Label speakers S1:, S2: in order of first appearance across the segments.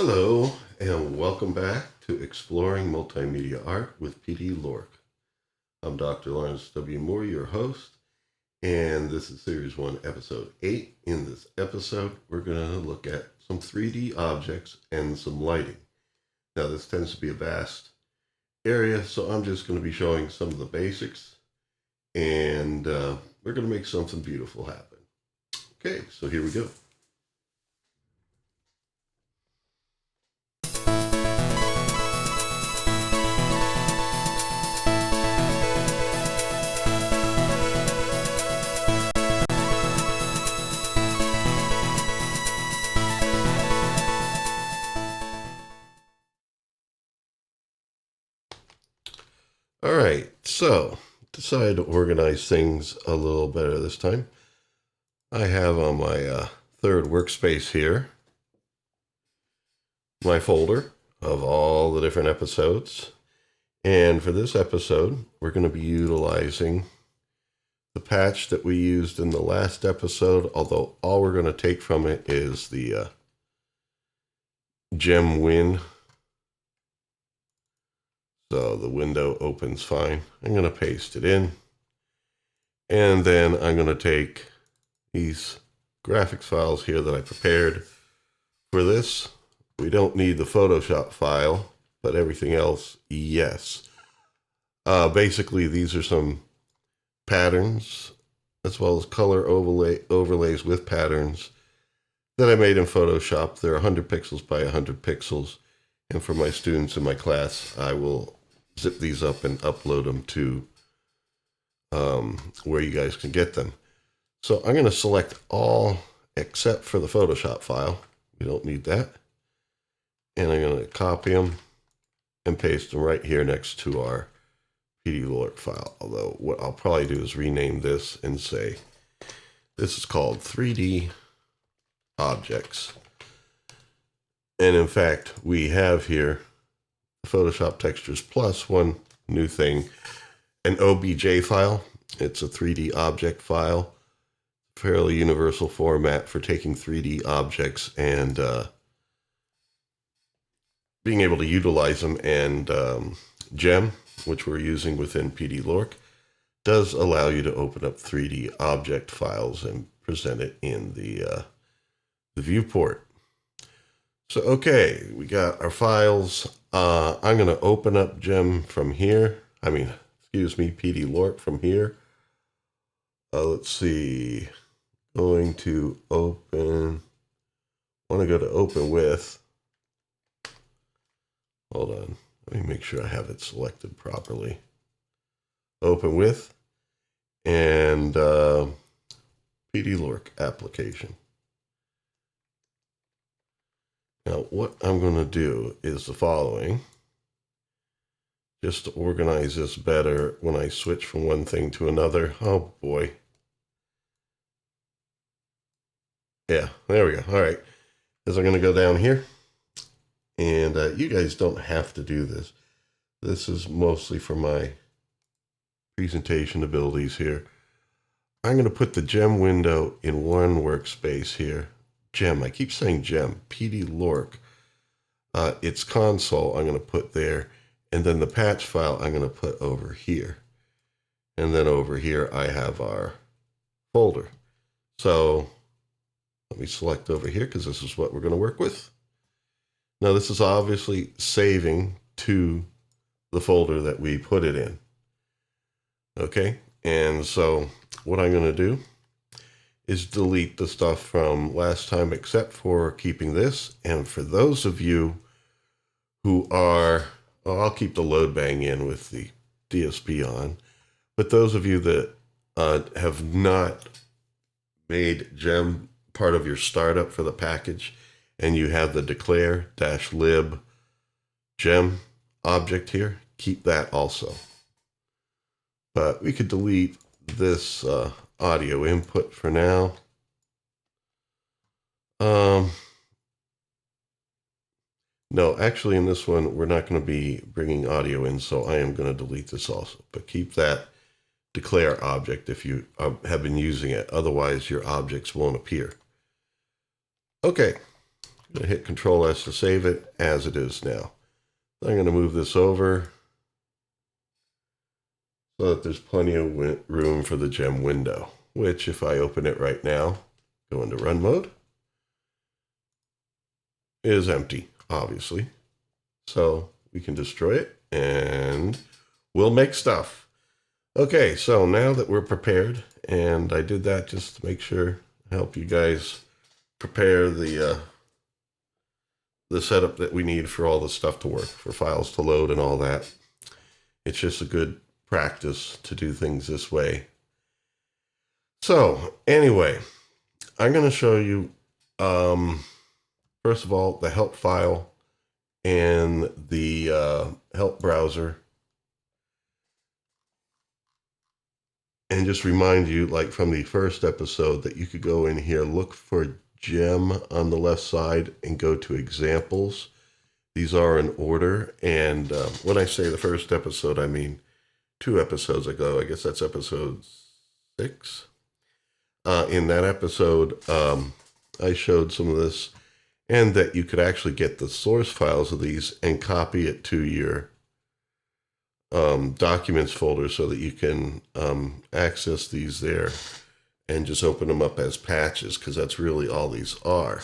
S1: Hello, and welcome back to Exploring Multimedia Art with Pd-L2Ork. I'm Dr. Lawrence W. Moore, your host, and this is Series 1, Episode 8. In this episode, we're going to look at some 3D objects and some lighting. Now, this tends to be a vast area, so I'm just going to be showing some of the basics, and we're going to make something beautiful happen. Okay, so here we go. All right, so decided to organize things a little better this time. I have on my third workspace here my folder of all the different episodes. And for this episode, we're going to be utilizing the patch that we used in the last episode, although all we're going to take from it is the gem win. So the window opens fine. I'm going to paste it in. And then I'm going to take these graphics files here that I prepared for this. We don't need the Photoshop file, but everything else, yes. Basically, these are some patterns as well as color overlays with patterns that I made in Photoshop. They're 100 pixels by 100 pixels. And for my students in my class, I will zip these up and upload them to where you guys can get them. So I'm going to select all except for the Photoshop file. We don't need that. And I'm going to copy them and paste them right here next to our Pd-L2Ork file. Although what I'll probably do is rename this and say, this is called 3D Objects. And in fact, we have here Photoshop Textures plus one new thing, an OBJ file. It's a 3D object file, fairly universal format for taking 3D objects and being able to utilize them. And Gem, which we're using within Pd-L2Ork, does allow you to open up 3D object files and present it in the viewport. So, okay, we got our files. I'm going to open up Gem from here. Pd-L2Ork from here. Let's see. Going to open. Want to go to open with. Hold on. Let me make sure I have it selected properly. Open with. And Pd-L2Ork application. Now, what I'm going to do is the following, just to organize this better when I switch from one thing to another. Oh, boy. Yeah, there we go. All right. Is I'm going to go down here, and you guys don't have to do this. This is mostly for my presentation abilities here. I'm going to put the Gem window in one workspace here. Gem, I keep saying Gem, Pd-L2Ork. Its console I'm going to put there, and then the patch file I'm going to put over here. And then over here I have our folder. So let me select over here because this is what we're going to work with. Now this is obviously saving to the folder that we put it in. Okay, and so what I'm going to do is delete the stuff from last time except for keeping this. And for those of you who are, I'll keep the load bang in with the DSP on, but those of you that have not made Gem part of your startup for the package and you have the declare-lib Gem object here, keep that also. But we could delete this audio input for now. No, actually in this one, we're not going to be bringing audio in, so I am going to delete this also. But keep that declare object if you have been using it. Otherwise, your objects won't appear. Okay, I'm going to hit Control S to save it as it is now. I'm going to move this over so that there's plenty of room for the gem window, which if I open it right now, go into run mode, is empty, obviously. So we can destroy it and we'll make stuff. Okay, so now that we're prepared, and I did that just to make sure, help you guys prepare the setup that we need for all the stuff to work, for files to load and all that. It's just a good practice to do things this way. So anyway, I'm going to show you, first of all, the help file and the help browser. And just remind you, like from the first episode, that you could go in here, look for gem on the left side and go to examples. These are in order. And when I say the first episode, I mean 2 episodes ago. I guess that's episode 6. In that episode, I showed some of this, and that you could actually get the source files of these and copy it to your documents folder so that you can access these there and just open them up as patches, because that's really all these are.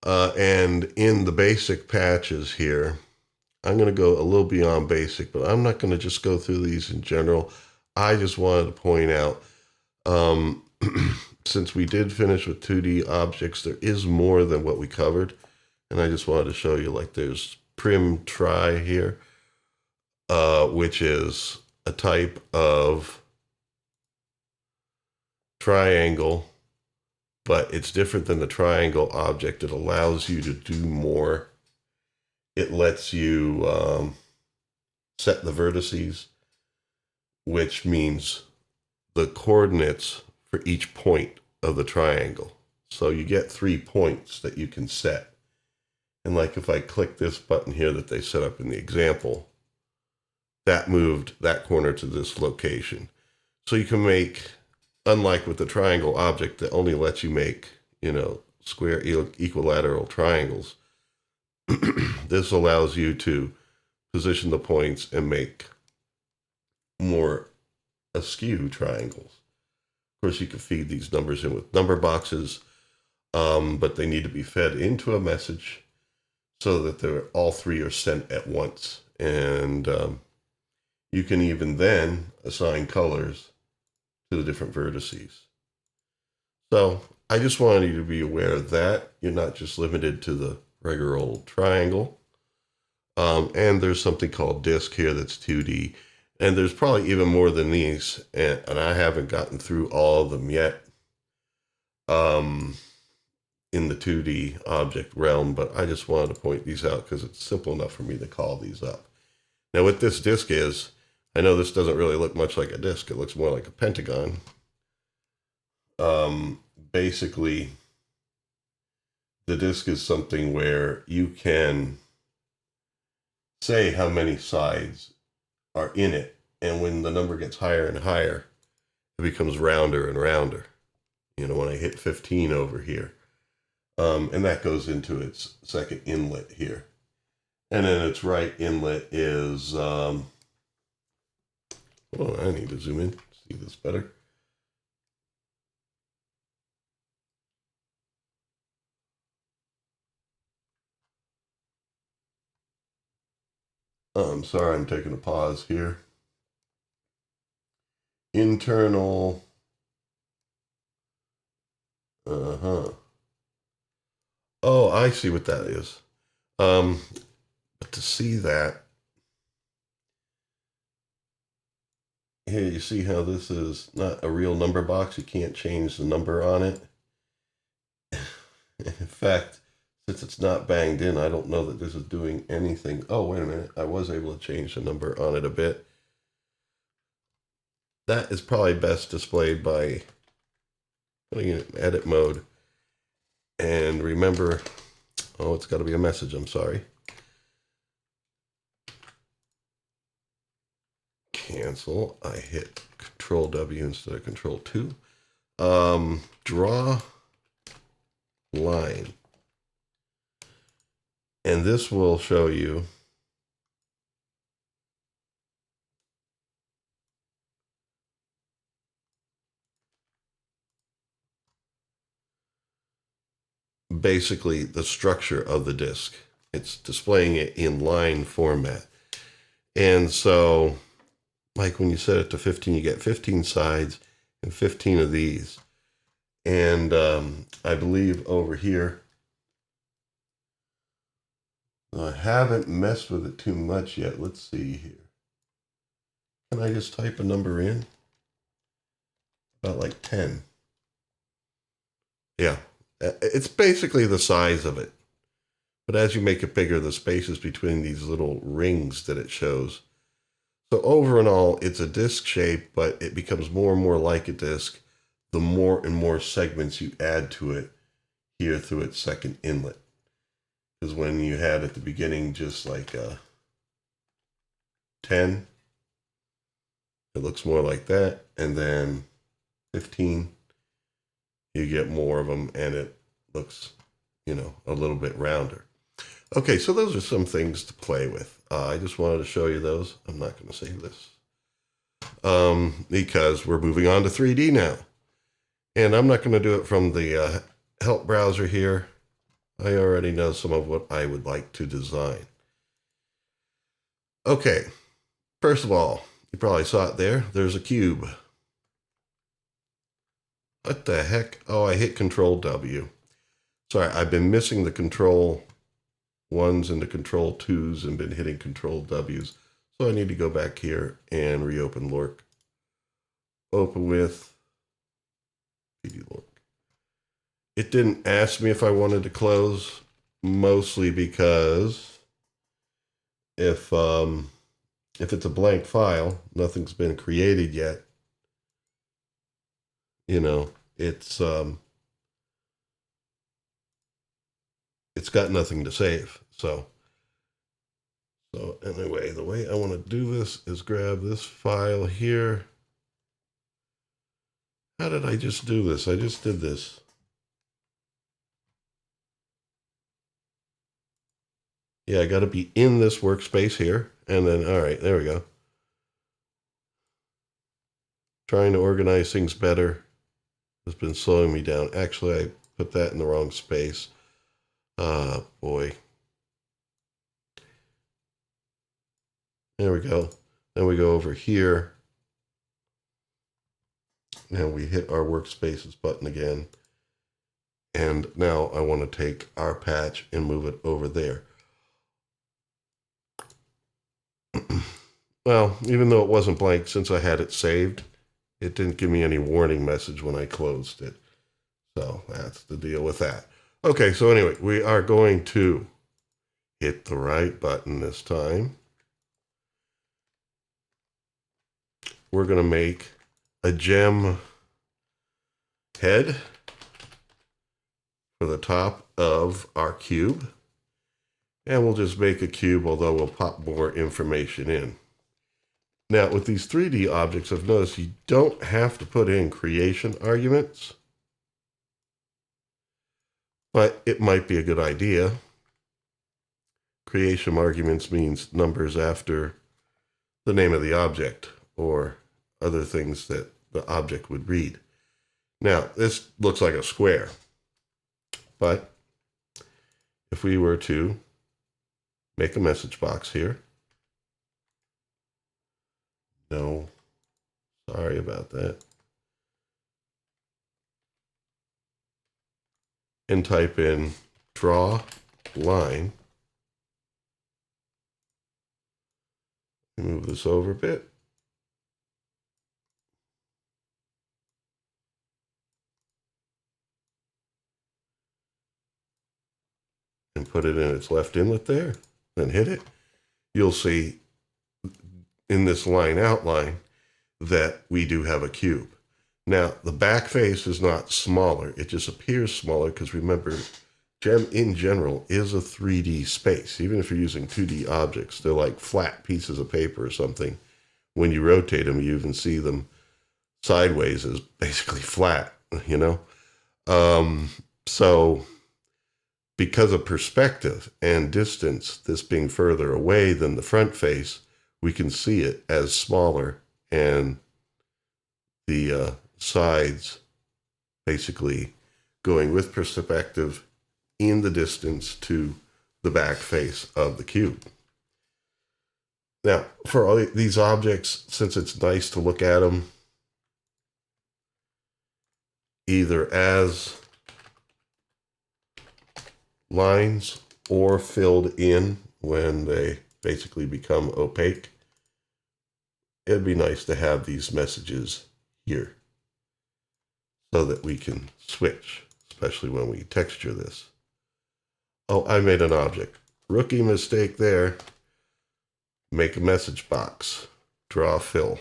S1: And in the basic patches here, I'm going to go a little beyond basic, but I'm not going to just go through these in general. I just wanted to point out, since we did finish with 2D objects, there is more than what we covered. And I just wanted to show you, like there's prim tri here, which is a type of triangle, but it's different than the triangle object. It allows you to do more. It lets you set the vertices, which means the coordinates for each point of the triangle. So you get 3 points that you can set. And like if I click this button here that they set up in the example, that moved that corner to this location. So you can make, unlike with the triangle object that only lets you make, square equilateral triangles, this allows you to position the points and make more askew triangles. Of course, you can feed these numbers in with number boxes, but they need to be fed into a message so that all 3 are sent at once. And you can even then assign colors to the different vertices. So I just wanted you to be aware of that. You're not just limited to the regular old triangle. And there's something called disk here that's 2D. And there's probably even more than these. And I haven't gotten through all of them yet in the 2D object realm. But I just wanted to point these out because it's simple enough for me to call these up. Now what this disk is, I know this doesn't really look much like a disk. It looks more like a pentagon. Basically, the disk is something where you can say how many sides are in it. And when the number gets higher and higher, it becomes rounder and rounder. When I hit 15 over here. And that goes into its second inlet here. And then its right inlet is, hold on, I need to zoom in, see this better. I'm sorry, I'm taking a pause here. Internal, oh, I see what that is. But to see that, here you see how this is not a real number box. You can't change the number on it. In fact, since it's not banged in, I don't know that this is doing anything. Oh, wait a minute. I was able to change the number on it a bit. That is probably best displayed by putting it in edit mode. And remember, oh, it's got to be a message. I'm sorry. Cancel. I hit Control W instead of Control 2. Draw line. And this will show you basically the structure of the disk. It's displaying it in line format. And so, like when you set it to 15, you get 15 sides and 15 of these. And I believe over here, I haven't messed with it too much yet. Let's see here. Can I just type a number in? About like 10. Yeah, it's basically the size of it. But as you make it bigger, the spaces between these little rings that it shows. So over and all, it's a disc shape, but it becomes more and more like a disc the more and more segments you add to it here through its second inlet. Because when you had at the beginning just like 10, it looks more like that. And then 15, you get more of them and it looks, you know, a little bit rounder. Okay, so those are some things to play with. I just wanted to show you those. I'm not going to save this because we're moving on to 3D now. And I'm not going to do it from the help browser here. I already know some of what I would like to design. Okay, first of all, you probably saw it there. There's a cube. What the heck? Oh, I hit Control W. Sorry, I've been missing the Control 1s and the Control 2s and been hitting Control W's. So I need to go back here and reopen Lork. Open with Pd-L2Ork. It didn't ask me if I wanted to close, mostly because if it's a blank file, nothing's been created yet, you know, it's got nothing to save. So anyway, the way I want to do this is grab this file here. How did I just do this? I just did this. Yeah, I got to be in this workspace here. And then, all right, there we go. Trying to organize things better has been slowing me down. Actually, I put that in the wrong space. Boy. There we go. Then we go over here. Now we hit our workspaces button again. And now I want to take our patch and move it over there. Well, even though it wasn't blank, since I had it saved, it didn't give me any warning message when I closed it. So that's the deal with that. Okay, so anyway, we are going to hit the right button this time. We're going to make a gem head for the top of our cube. And we'll just make a cube, although we'll pop more information in. Now, with these 3D objects, I've noticed you don't have to put in creation arguments, but it might be a good idea. Creation arguments means numbers after the name of the object or other things that the object would read. Now, this looks like a square, but if we were to make a message box here, no, sorry about that, and type in draw line, move this over a bit, and put it in its left inlet there, then hit it, you'll see in this line outline that we do have a cube. Now, the back face is not smaller. It just appears smaller because remember, Gem in general is a 3D space. Even if you're using 2D objects, they're like flat pieces of paper or something. When you rotate them, you even see them sideways as basically flat, you know? So because of perspective and distance, this being further away than the front face, we can see it as smaller, and the sides basically going with perspective in the distance to the back face of the cube. Now, for all these objects, since it's nice to look at them either as lines or filled in when they basically become opaque, it'd be nice to have these messages here so that we can switch, especially when we texture this. Oh, I made an object. Rookie mistake there. Make a message box. Draw fill.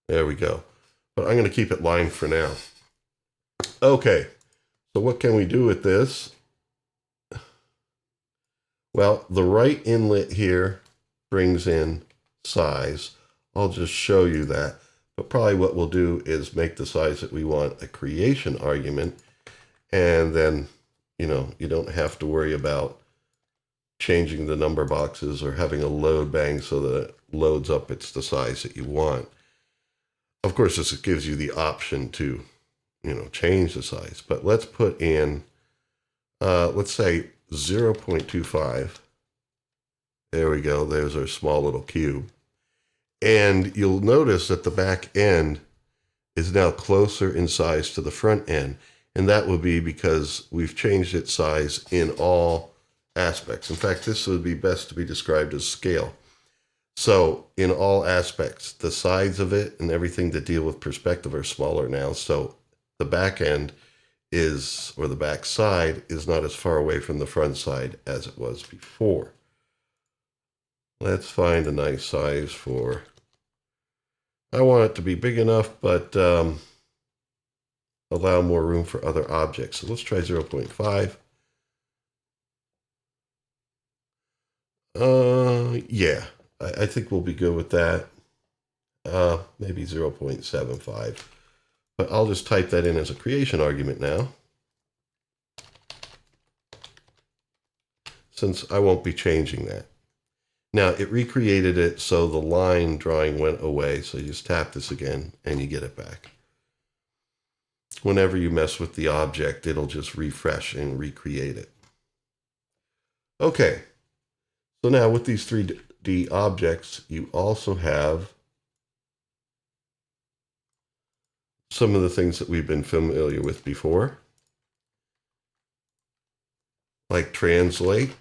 S1: There we go. But I'm going to keep it lined for now. Okay, so what can we do with this? Well, the right inlet here brings in size. I'll just show you that. But probably what we'll do is make the size that we want a creation argument. And then, you don't have to worry about changing the number boxes or having a load bang so that it loads up it's the size that you want. Of course, this gives you the option to, change the size. But let's put in, let's say 0.25. There we go. There's our small little cube. And you'll notice that the back end is now closer in size to the front end. And that would be because we've changed its size in all aspects. In fact, this would be best to be described as scale. So in all aspects, the sides of it and everything that deal with perspective are smaller now. So the back end is, or the back side is not as far away from the front side as it was before. Let's find a nice size for, I want it to be big enough, but allow more room for other objects. So let's try 0.5. Yeah, I think we'll be good with that. Maybe 0.75. But I'll just type that in as a creation argument now, since I won't be changing that. Now, it recreated it so the line drawing went away. So you just tap this again and you get it back. Whenever you mess with the object, it'll just refresh and recreate it. Okay, so now with these 3D objects, you also have some of the things that we've been familiar with before, like translate,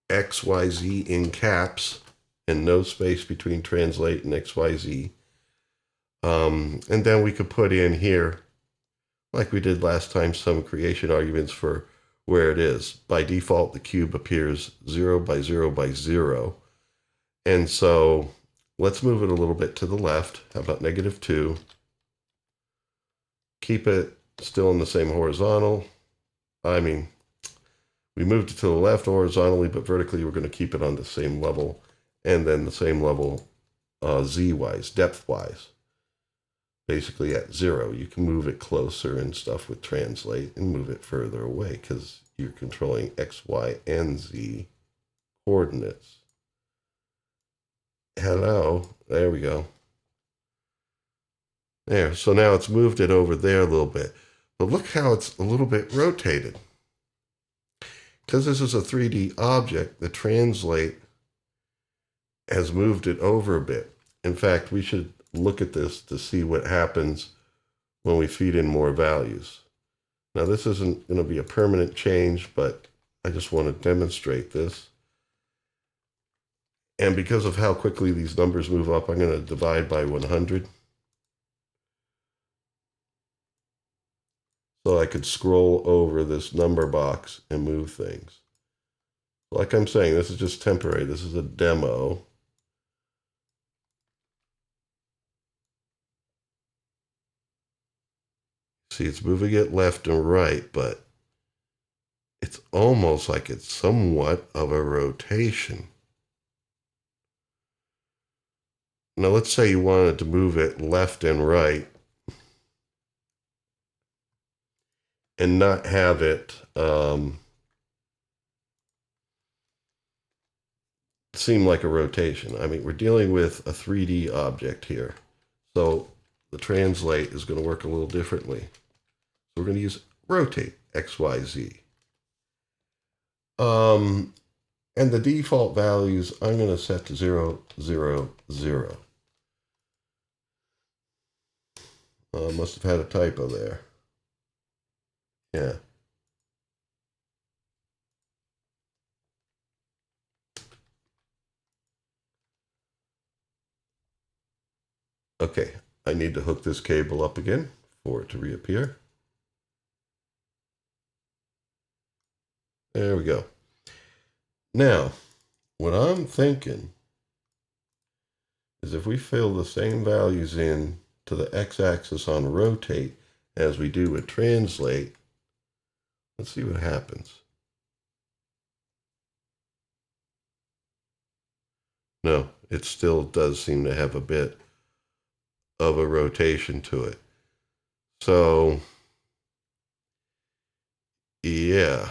S1: XYZ in caps, and no space between translate and XYZ. And then we could put in here, like we did last time, some creation arguments for where it is. By default, the cube appears 0 by 0 by 0. And so let's move it a little bit to the left. How about -2? Keep it still in the same horizontal. We moved it to the left horizontally, but vertically we're going to keep it on the same level. And then the same level z-wise, depth-wise. Basically at 0. You can move it closer and stuff with translate and move it further away because you're controlling x, y, and z coordinates. Hello. There we go. There. So now it's moved it over there a little bit. But look how it's a little bit rotated. Because this is a 3D object, the translate has moved it over a bit. In fact, we should look at this to see what happens when we feed in more values. Now, this isn't going to be a permanent change, but I just want to demonstrate this. And because of how quickly these numbers move up, I'm going to divide by 100. So I could scroll over this number box and move things. Like I'm saying, this is just temporary. This is a demo. See, it's moving it left and right, but it's almost like it's somewhat of a rotation. Now, let's say you wanted to move it left and right and not have it seem like a rotation. I mean, we're dealing with a 3D object here. So the translate is going to work a little differently. So we're going to use rotate XYZ. And the default values I'm going to set to 0, 0, 0. Must have had a typo there. Yeah. Okay, I need to hook this cable up again for it to reappear. There we go. Now, what I'm thinking is if we fill the same values in to the x-axis on rotate as we do with translate, let's see what happens. No, it still does seem to have a bit of a rotation to it. So, yeah.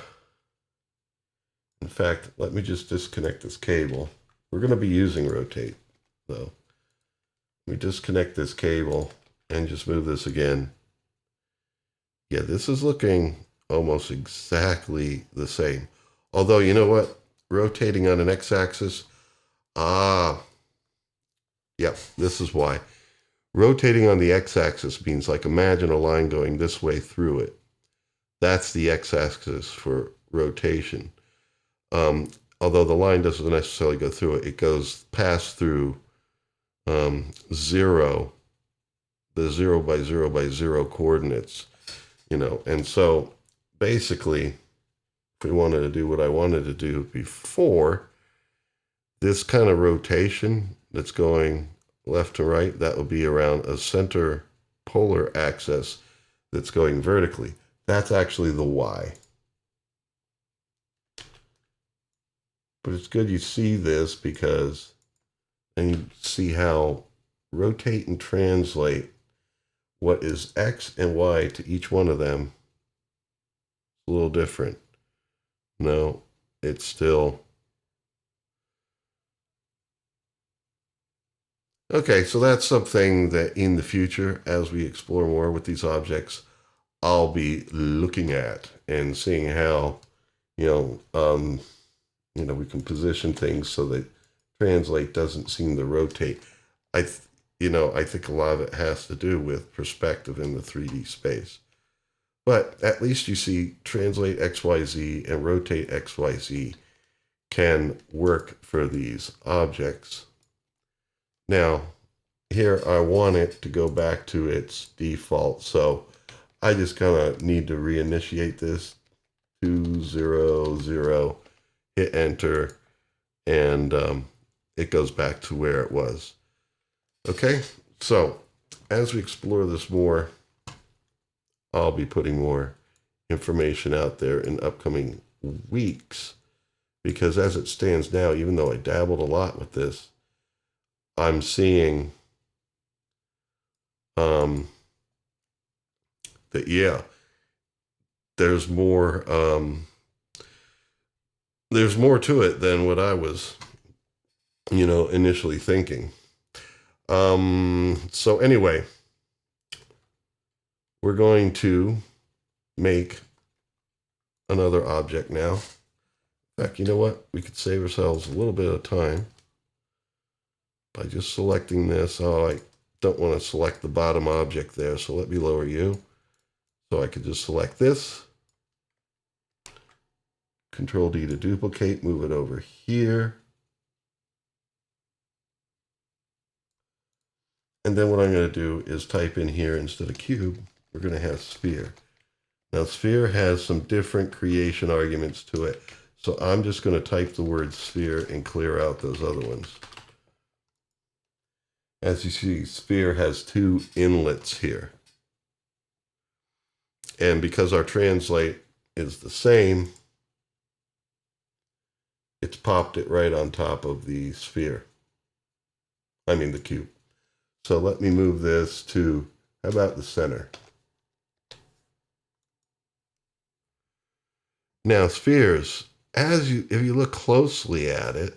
S1: In fact, let me just disconnect this cable. We're going to be using rotate, though. Let me disconnect this cable and just move this again. Yeah, this is looking almost exactly the same. Although, you know what? Rotating on an x-axis, yep, this is why. Rotating on the x-axis means, like, imagine a line going this way through it. That's the x-axis for rotation. Although the line doesn't necessarily go through it, it goes past through 0, the 0 by 0 by 0 coordinates, you know. And so basically, if we wanted to do what I wanted to do before, this kind of rotation that's going left to right, that would be around a center polar axis that's going vertically. That's actually the Y. But it's good you see this, because then you see how rotate and translate what is X and Y to each one of them is a little different. No, it's still. Okay, so that's something that in the future, as we explore more with these objects, I'll be looking at and seeing how, we can position things so that translate doesn't seem to rotate. I think a lot of it has to do with perspective in the 3D space. But at least you see translate XYZ and rotate XYZ can work for these objects. Now, here I want it to go back to its default, so I just kind of need to reinitiate this. 2, 0, 0, hit enter, and it goes back to where it was. Okay, so as we explore this more, I'll be putting more information out there in upcoming weeks, because as it stands now, even though I dabbled a lot with this, I'm seeing that, yeah, there's more to it than what I was, initially thinking. So anyway, we're going to make another object now. In fact, you know what? We could save ourselves a little bit of time by just selecting this. Oh, I don't want to select the bottom object there, so let me lower you. So I could just select this. Control D to duplicate, move it over here. And then what I'm going to do is type in here, instead of cube, we're going to have sphere. Now, sphere has some different creation arguments to it. So I'm just going to type the word sphere and clear out those other ones. As you see, sphere has 2 inlets here. And because our translate is the same, popped it right on top of the sphere. I mean the cube. So let me move this to, how about the center? Now spheres, if you look closely at it,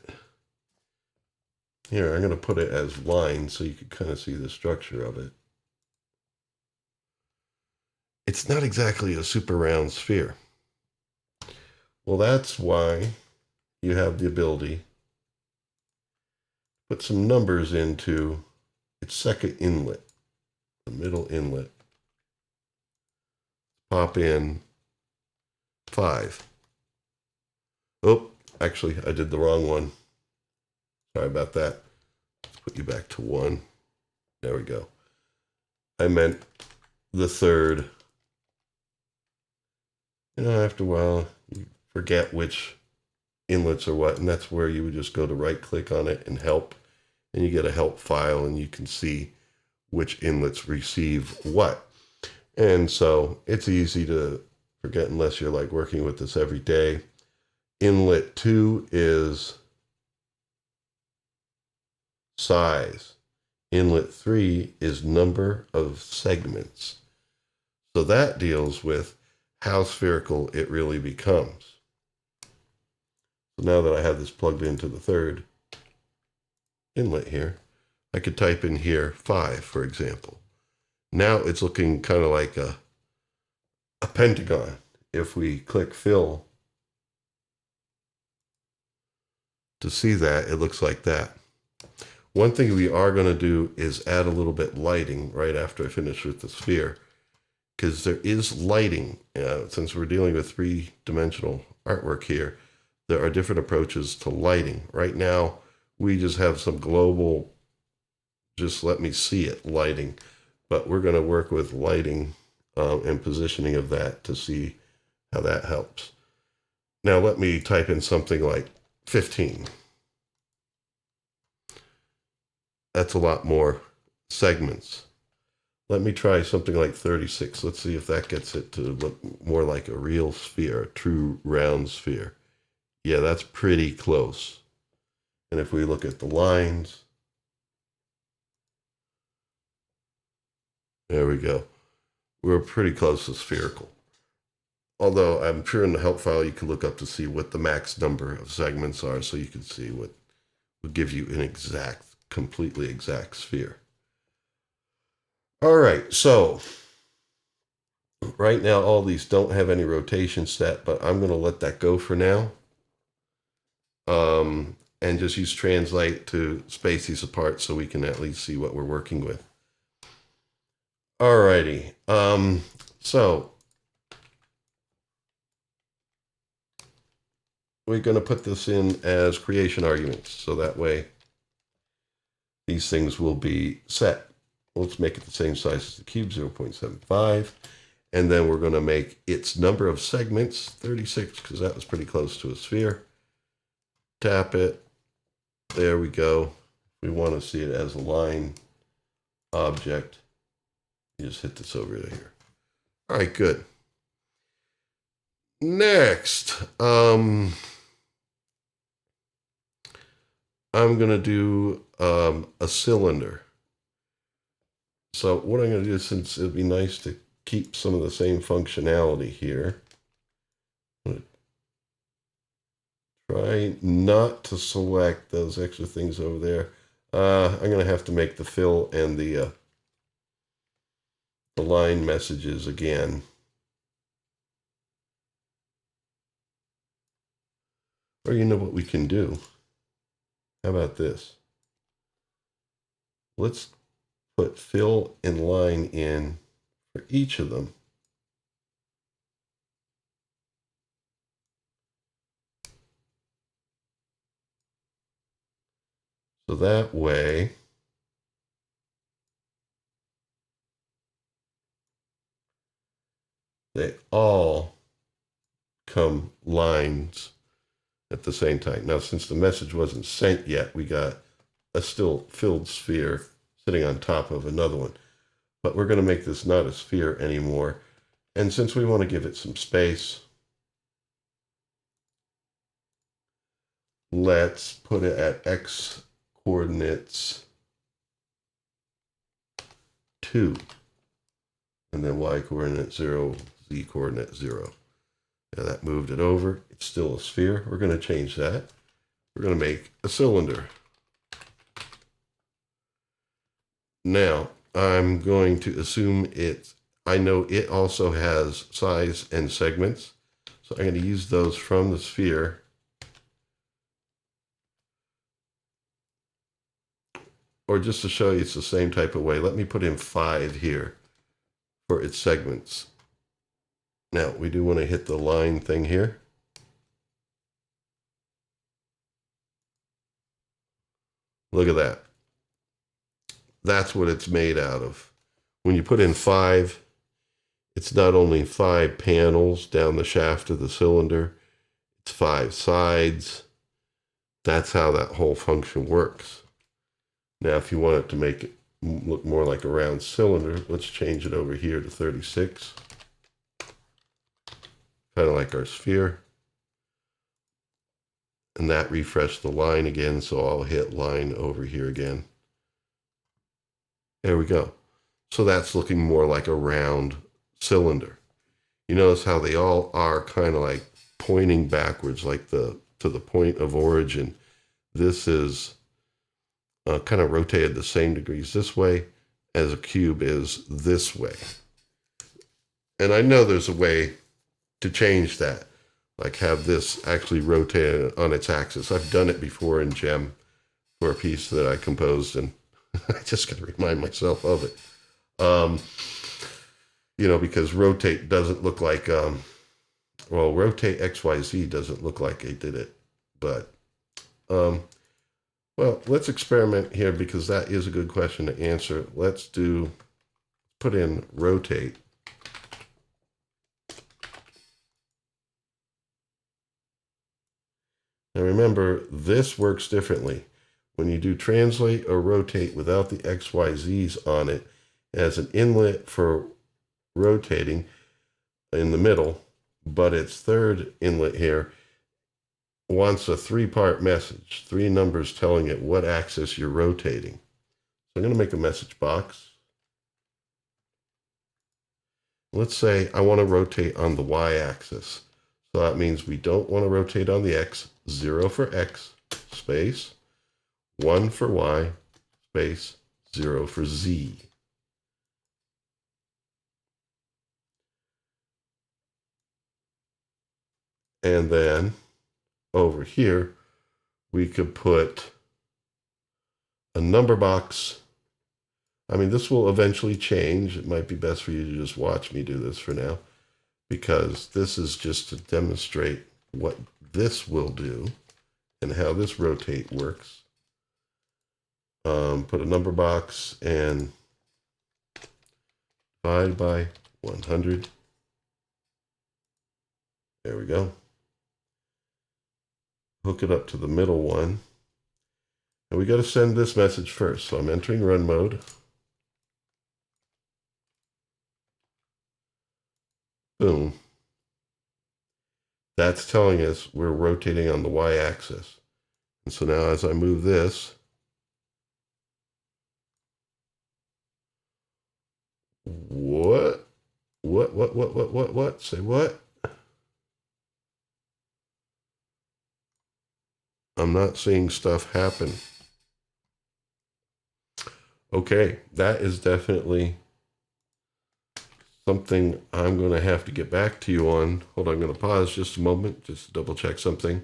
S1: here I'm going to put it as lines so you can kind of see the structure of it. It's not exactly a super round sphere. Well, that's why you have the ability to put some numbers into its second inlet, the middle inlet. Pop in 5. Oh, actually, I did the wrong one. Sorry about that. Let's put you back to 1. There we go. I meant the third. You know, after a while, you forget which inlets are what, and that's where you would just go to right click on it and help, and you get a help file, and you can see which inlets receive what. And so it's easy to forget unless you're like working with this every day. Inlet 2 is size. Inlet 3 is number of segments. So that deals with how spherical it really becomes. So now that I have this plugged into the third inlet here, I could type in here 5, for example. Now it's looking kind of like a pentagon. If we click fill to see that, it looks like that. One thing we are going to do is add a little bit lighting right after I finish with the sphere, because there is lighting. Since we're dealing with 3-dimensional artwork here, there are different approaches to lighting. Right now, we just have some global, just let me see it lighting, but we're going to work with lighting and positioning of that to see how that helps. Now let me type in something like 15. That's a lot more segments. Let me try something like 36. Let's see if that gets it to look more like a real sphere, a true round sphere. Yeah, that's pretty close. And if we look at the lines, there we go. We're pretty close to spherical. Although I'm sure in the help file you can look up to see what the max number of segments are, so you can see what would give you an exact, completely exact sphere. All right, so right now all these don't have any rotation set, but I'm going to let that go for now. And just use translate to space these apart so we can at least see what we're working with. Alrighty, so we're going to put this in as creation arguments, so that way these things will be set. Let's make it the same size as the cube, 0.75, and then we're going to make its number of segments 36, because that was pretty close to a sphere. Tap it. There we go. We want to see it as a line object. You just hit this over here. All right, good. Next, I'm going to do a cylinder. So what I'm going to do, since it'd be nice to keep some of the same functionality here, I'm going to try not to select those extra things over there. I'm going to have to make the fill and the line messages again. Or you know what we can do? How about this? Let's put fill and line in for each of them. So that way, they all come lines at the same time. Now, since the message wasn't sent yet, we got a still filled sphere sitting on top of another one. But we're going to make this not a sphere anymore. And since we want to give it some space, let's put it at x coordinates 2, and then y coordinate 0, z coordinate 0. Now that moved it over. It's still a sphere. We're going to change that. We're going to make a cylinder. Now, I'm going to assume I know it also has size and segments. So I'm going to use those from the sphere. Or just to show you it's the same type of way, let me put in 5 here for its segments. Now, we do want to hit the line thing here. Look at that. That's what it's made out of. When you put in 5, it's not only 5 panels down the shaft of the cylinder, it's 5 sides. That's how that whole function works. Now, if you want it to make it look more like a round cylinder, let's change it over here to 36. Kind of like our sphere. And that refreshed the line again, so I'll hit line over here again. There we go. So that's looking more like a round cylinder. You notice how they all are kind of like pointing backwards, like to the point of origin. This is kind of rotated the same degrees this way as a cube is this way. And I know there's a way to change that, like have this actually rotated on its axis. I've done it before in Gem for a piece that I composed, and I just got to remind myself of it. You know, because rotate doesn't look like, well, rotate XYZ doesn't look like I did it. But, well, let's experiment here because that is a good question to answer. Let's put in rotate. Now remember, this works differently. When you do translate or rotate without the XYZs on it, it has an inlet for rotating in the middle, but its third inlet here wants a 3-part message, 3 numbers telling it what axis you're rotating. So I'm going to make a message box. Let's say I want to rotate on the y-axis. So that means we don't want to rotate on the x, 0 for x, space, 1 for y, space, 0 for z. And then over here, we could put a number box. I mean, this will eventually change. It might be best for you to just watch me do this for now, because this is just to demonstrate what this will do and how this rotate works. Put a number box and divide by 100. There we go. Hook it up to the middle one. And we got to send this message first. So I'm entering run mode. Boom. That's telling us we're rotating on the y-axis. And so now as I move this, what? Say what? I'm not seeing stuff happen. Okay, that is definitely something I'm going to have to get back to you on. Hold on, I'm going to pause just a moment, just to double check something.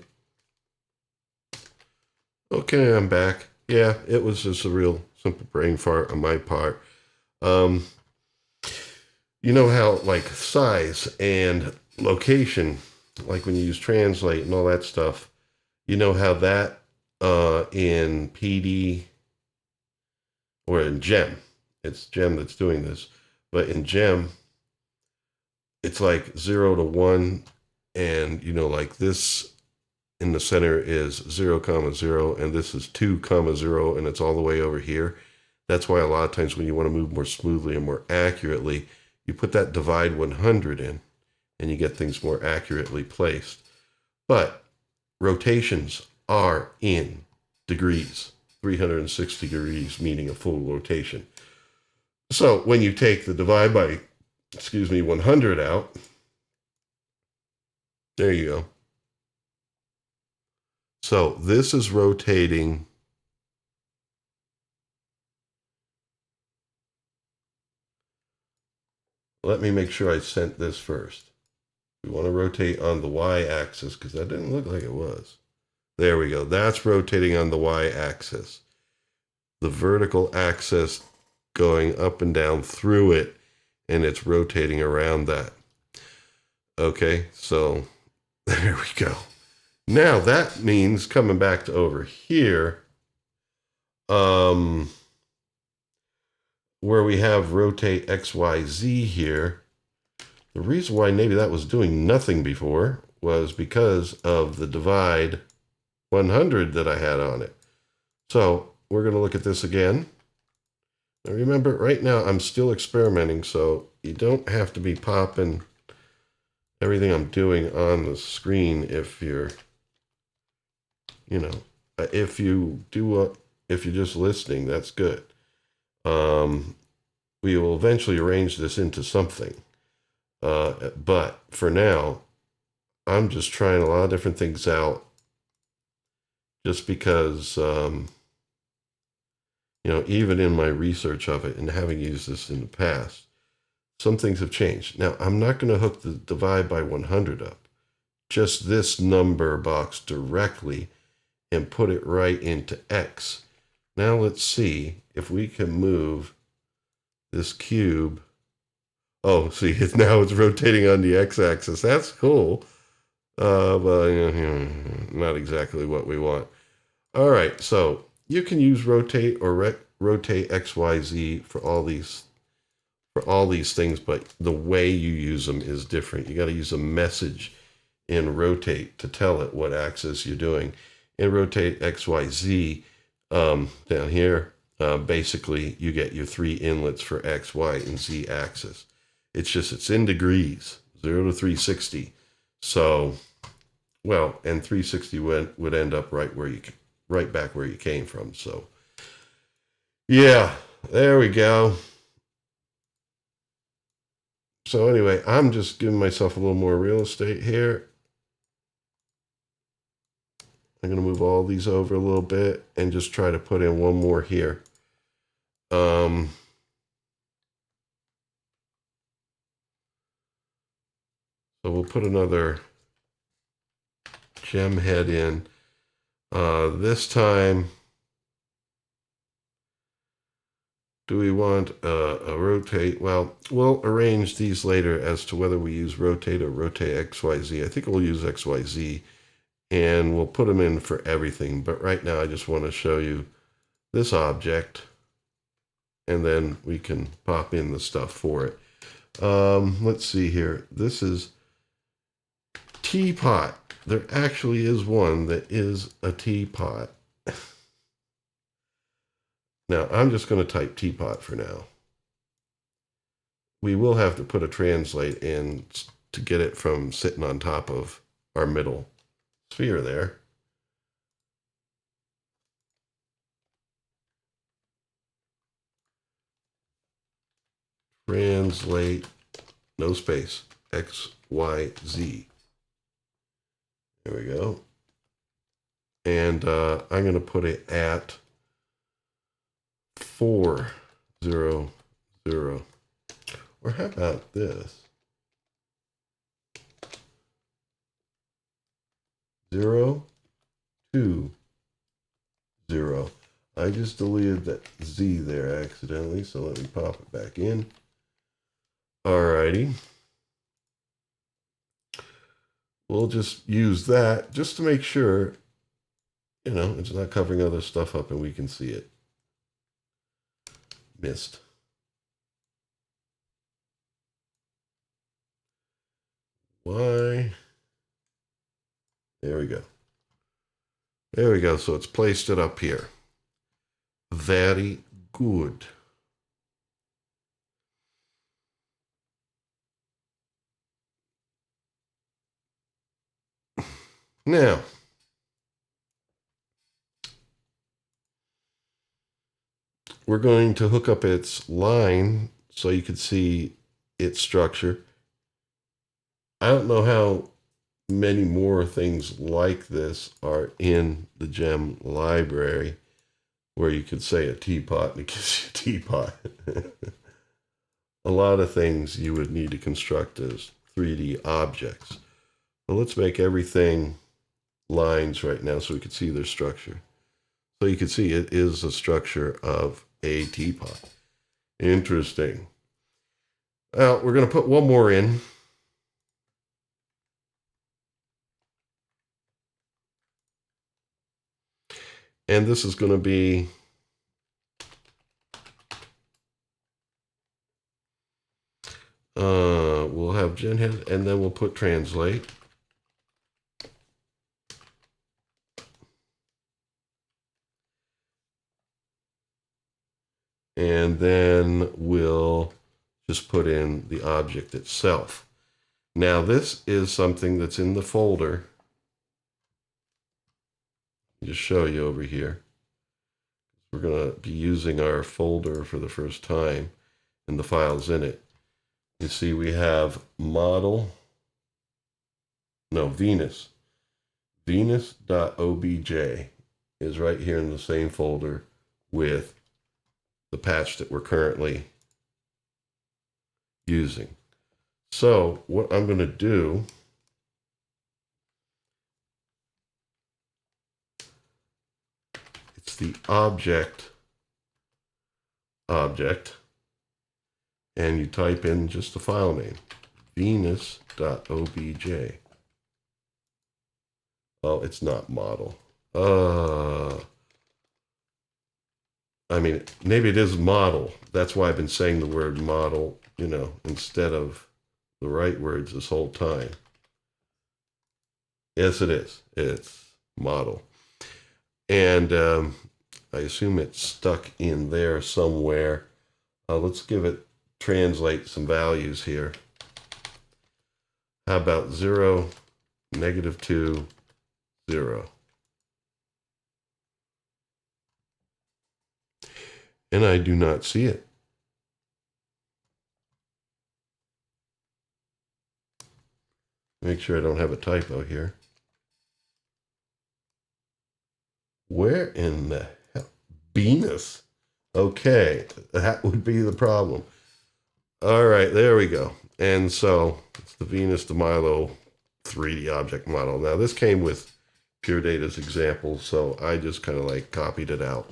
S1: Okay, I'm back. Yeah, it was just a real simple brain fart on my part. You know how like size and location, like when you use translate and all that stuff, you know how that in PD or in Gem, it's Gem that's doing this, but in Gem, it's like 0 to 1, and you know, like this in the center is 0, 0, and this is 2, 0, and it's all the way over here. That's why a lot of times when you want to move more smoothly and more accurately, you put that divide 100 in, and you get things more accurately placed. But rotations are in degrees, 360 degrees, meaning a full rotation. So when you take the divide by, 100 out, there you go. So this is rotating. Let me make sure I sent this first. We want to rotate on the y-axis because that didn't look like it was. There we go. That's rotating on the y-axis. The vertical axis going up and down through it, and it's rotating around that. Okay, so there we go. Now that means coming back to over here, where we have rotate XYZ here. The reason why maybe that was doing nothing before was because of the divide 100 that I had on it. So we're going to look at this again. Now remember, right now I'm still experimenting, so you don't have to be popping everything I'm doing on the screen if you're, if you're just listening, that's good. We will eventually arrange this into something. But for now, I'm just trying a lot of different things out just because, even in my research of it and having used this in the past, some things have changed. Now, I'm not going to hook the divide by 100 up, just this number box directly and put it right into X. Now let's see if we can move this cube. Oh, see, now it's rotating on the X-axis. That's cool. But not exactly what we want. All right, so you can use rotate or rotate XYZ for all these things, but the way you use them is different. You got to use a message in rotate to tell it what axis you're doing. In rotate XYZ, down here, basically you get your 3 inlets for X, Y, and Z axis. It's in degrees, 0 to 360. So, well, and 360 would end up right back where you came from. So, yeah, there we go. So anyway, I'm just giving myself a little more real estate here. I'm going to move all these over a little bit and just try to put in one more here. So we'll put another gem head in. This time, do we want a rotate? Well, we'll arrange these later as to whether we use rotate or rotate XYZ. I think we'll use XYZ, and we'll put them in for everything. But right now, I just want to show you this object, and then we can pop in the stuff for it. Let's see here. This is teapot. There actually is one that is a teapot. Now, I'm just going to type teapot for now. We will have to put a translate in to get it from sitting on top of our middle sphere there. Translate, no space, X, Y, Z. There we go. And I'm going to put it at 4, 0, 0. Or how about this? 0, 2, 0. I just deleted that Z there accidentally, so let me pop it back in. Alrighty. We'll just use that just to make sure, it's not covering other stuff up and we can see it. Missed. Why? There we go. There we go. So it's placed it up here. Very good. Now, we're going to hook up its line so you can see its structure. I don't know how many more things like this are in the gem library where you could say a teapot and it gives you a teapot. A lot of things you would need to construct as 3D objects. But let's make everything lines right now so we can see their structure. So you can see it is a structure of a teapot. Interesting. Well, we're going to put one more in. And this is going to be we'll have gen head, and then we'll put translate. And then we'll just put in the object itself. Now this is something that's in the folder. I'll just show you over here. We're going to be using our folder for the first time and the files in it. You see we have Venus. Venus.obj is right here in the same folder with the patch that we're currently using. So what I'm going to do it's the object, and you type in just the file name, venus.obj. Oh, it's not model. I mean, maybe it is model. That's why I've been saying the word model, instead of the right words this whole time. Yes, it is. It's model. And I assume it's stuck in there somewhere. Let's give it, translate some values here. How about 0, -2, 0? And I do not see it. Make sure I don't have a typo here. Where in the hell? Venus. Okay, that would be the problem. All right, there we go. And so it's the Venus de Milo 3D object model. Now this came with Pure Data's example, so I just kind of like copied it out.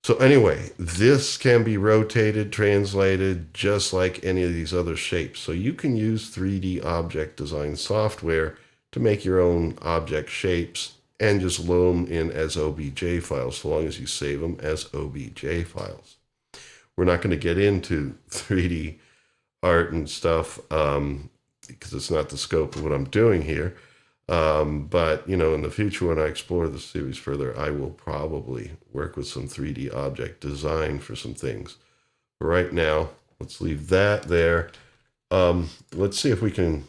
S1: So anyway, this can be rotated, translated, just like any of these other shapes. So you can use 3D object design software to make your own object shapes and just load them in as OBJ files, so long as you save them as OBJ files. We're not going to get into 3D art and stuff because it's not the scope of what I'm doing here. But, in the future, when I explore the series further, I will probably work with some 3D object design for some things. But right now, let's leave that there. Let's see if we can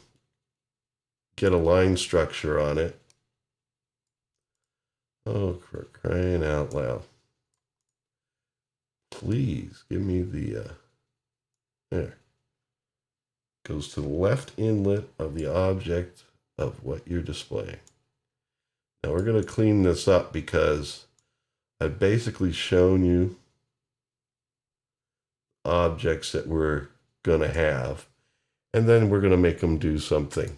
S1: get a line structure on it. Oh, for crying out loud. Please give me the, there. Goes to the left inlet of the object of what you're displaying. Now we're going to clean this up because I've basically shown you objects that we're going to have, and then we're going to make them do something.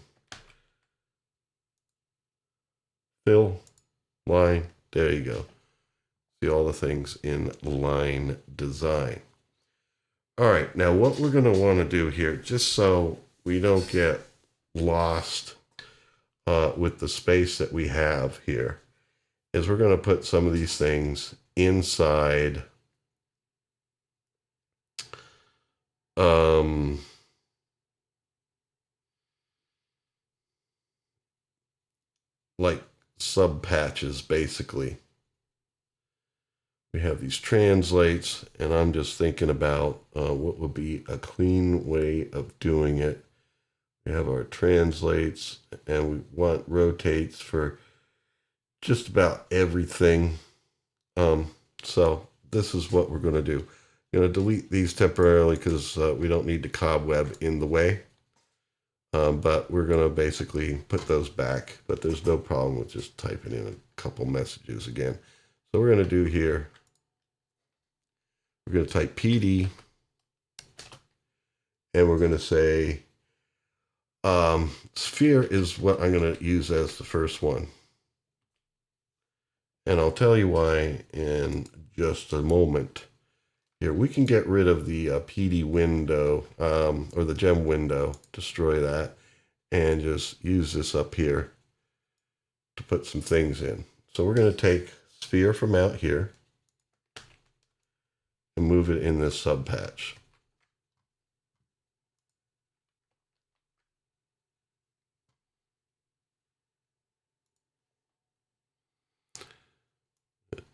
S1: Fill, line, there you go. See all the things in line design. All right, now what we're going to want to do here, just so we don't get lost with the space that we have here, is we're going to put some of these things inside like sub patches, basically. We have these translates, and I'm just thinking about what would be a clean way of doing it. We have our translates, and we want rotates for just about everything. So this is what we're going to do. I'm going to delete these temporarily because we don't need the cobweb in the way. But we're going to basically put those back. But there's no problem with just typing in a couple messages again. So we're going to do here, we're going to type PD. And we're going to say sphere is what I'm going to use as the first one. And I'll tell you why in just a moment. Here, we can get rid of the PD window, or the gem window, destroy that, and just use this up here to put some things in. So we're going to take sphere from out here and move it in this subpatch.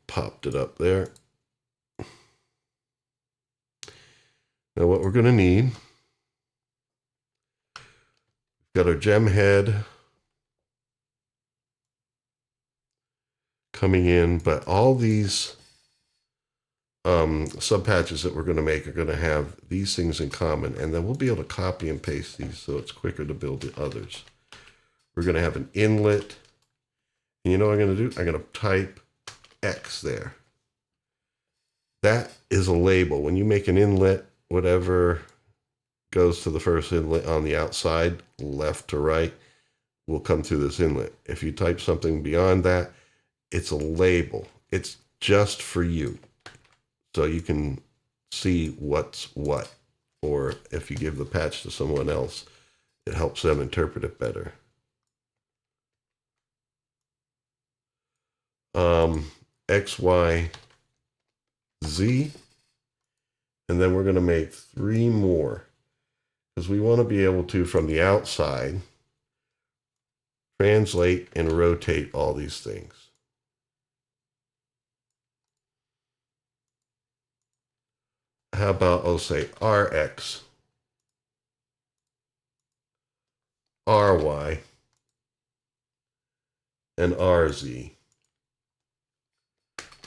S1: Popped it up there. Now what we're going to need, we've got our gem head coming in, but all these subpatches that we're going to make are going to have these things in common, and then we'll be able to copy and paste these so it's quicker to build the others. We're going to have an inlet. And you know what I'm going to do? I'm going to type X there. That is a label. When you make an inlet, whatever goes to the first inlet on the outside, left to right, will come through this inlet. If you type something beyond that, it's a label. It's just for you. So you can see what's what. Or if you give the patch to someone else, it helps them interpret it better. X, Y, Z. And then we're going to make 3 more. Because we want to be able to, from the outside, translate and rotate all these things. How about, I'll say RX, RY, and RZ.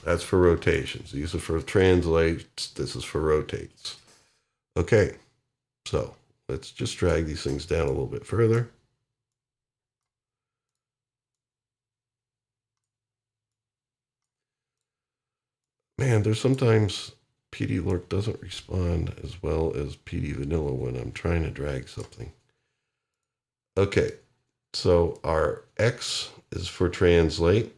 S1: That's for rotations. These are for translates. This is for rotates. Okay, so let's just drag these things down a little bit further. Man, there's sometimes Pd-L2Ork doesn't respond as well as PD Vanilla when I'm trying to drag something. Okay, so our X is for translate.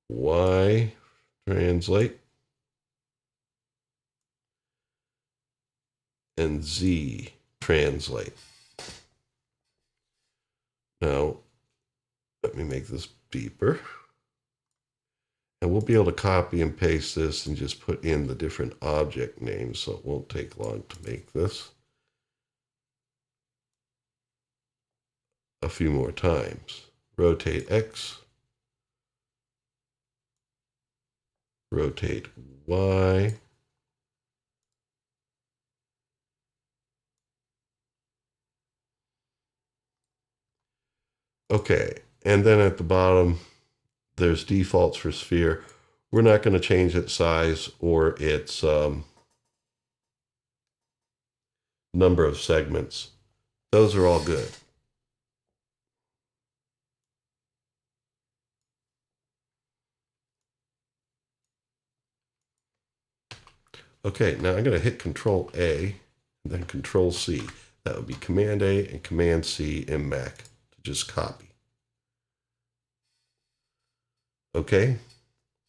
S1: Y, translate. And Z, translate. Now, let me make this deeper. And we'll be able to copy and paste this and just put in the different object names, so it won't take long to make this a few more times. Rotate X, rotate Y, okay, and then at the bottom, there's defaults for sphere. We're not going to change its size or its number of segments. Those are all good. Okay, now I'm going to hit Control A and then Control C. That would be Command A and Command C in Mac to just copy. Okay,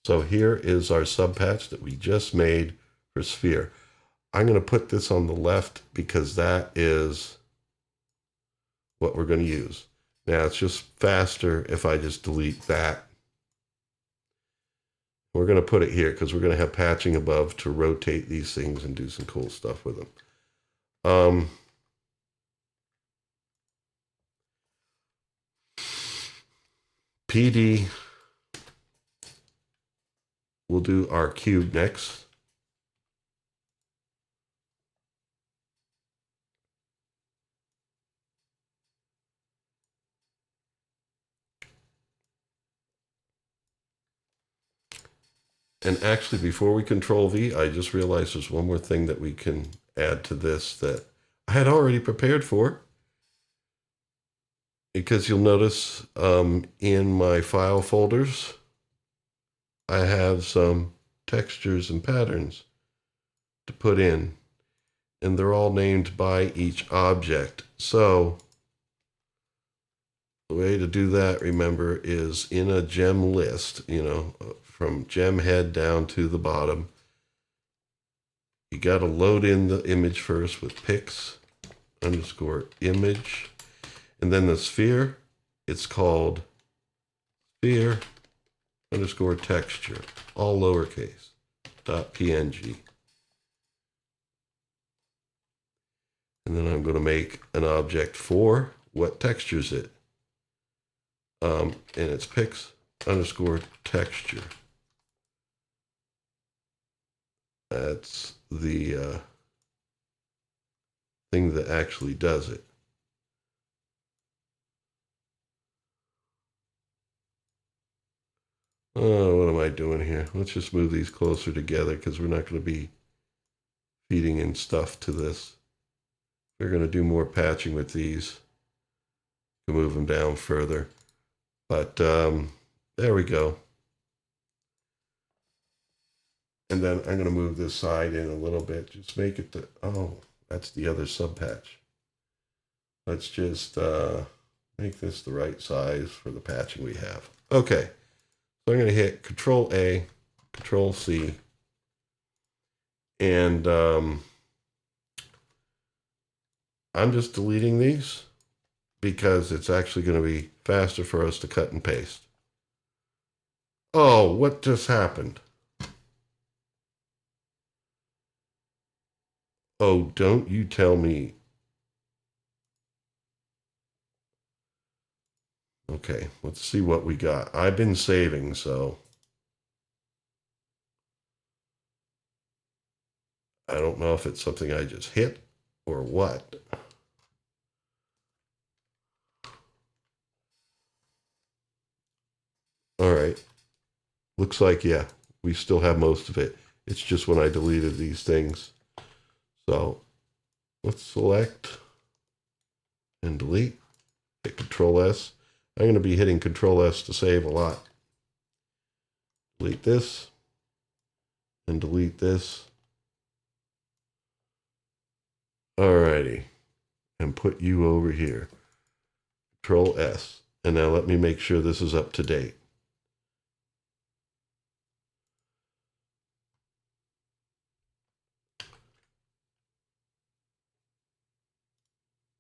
S1: so here is our subpatch that we just made for sphere. I'm going to put this on the left because that is what we're going to use. Now it's just faster if I just delete that. We're going to put it here because we're going to have patching above to rotate these things and do some cool stuff with them. PD, we'll do our cube next. And actually, before we Control V, I just realized there's one more thing that we can add to this that I had already prepared for. Because you'll notice in my file folders, I have some textures and patterns to put in. And they're all named by each object. So the way to do that, remember, is in a gem list, you know, from gem head down to the bottom. You got to load in the image first with pix_image. And then the sphere, it's called sphere_texture, all lowercase, .png. And then I'm going to make an object for what textures it. And it's pix_texture. That's the thing that actually does it. Oh, what am I doing here? Let's just move these closer together because we're not going to be feeding in stuff to this. We're going to do more patching with these to move them down further. But there we go. And then I'm going to move this side in a little bit. Just make it oh, that's the other subpatch. Let's just make this the right size for the patching we have. Okay. So I'm going to hit Control A, Control C, and I'm just deleting these because it's actually going to be faster for us to cut and paste. Oh, what just happened? Oh, don't you tell me. Okay, let's see what we got. I've been saving, so I don't know if it's something I just hit or what. All right. Looks like, yeah, we still have most of it. It's just when I deleted these things. So let's select and delete. Hit Control S. I'm going to be hitting Control S to save a lot. Delete this and delete this. Alrighty. And put you over here. Control S. And now let me make sure this is up to date.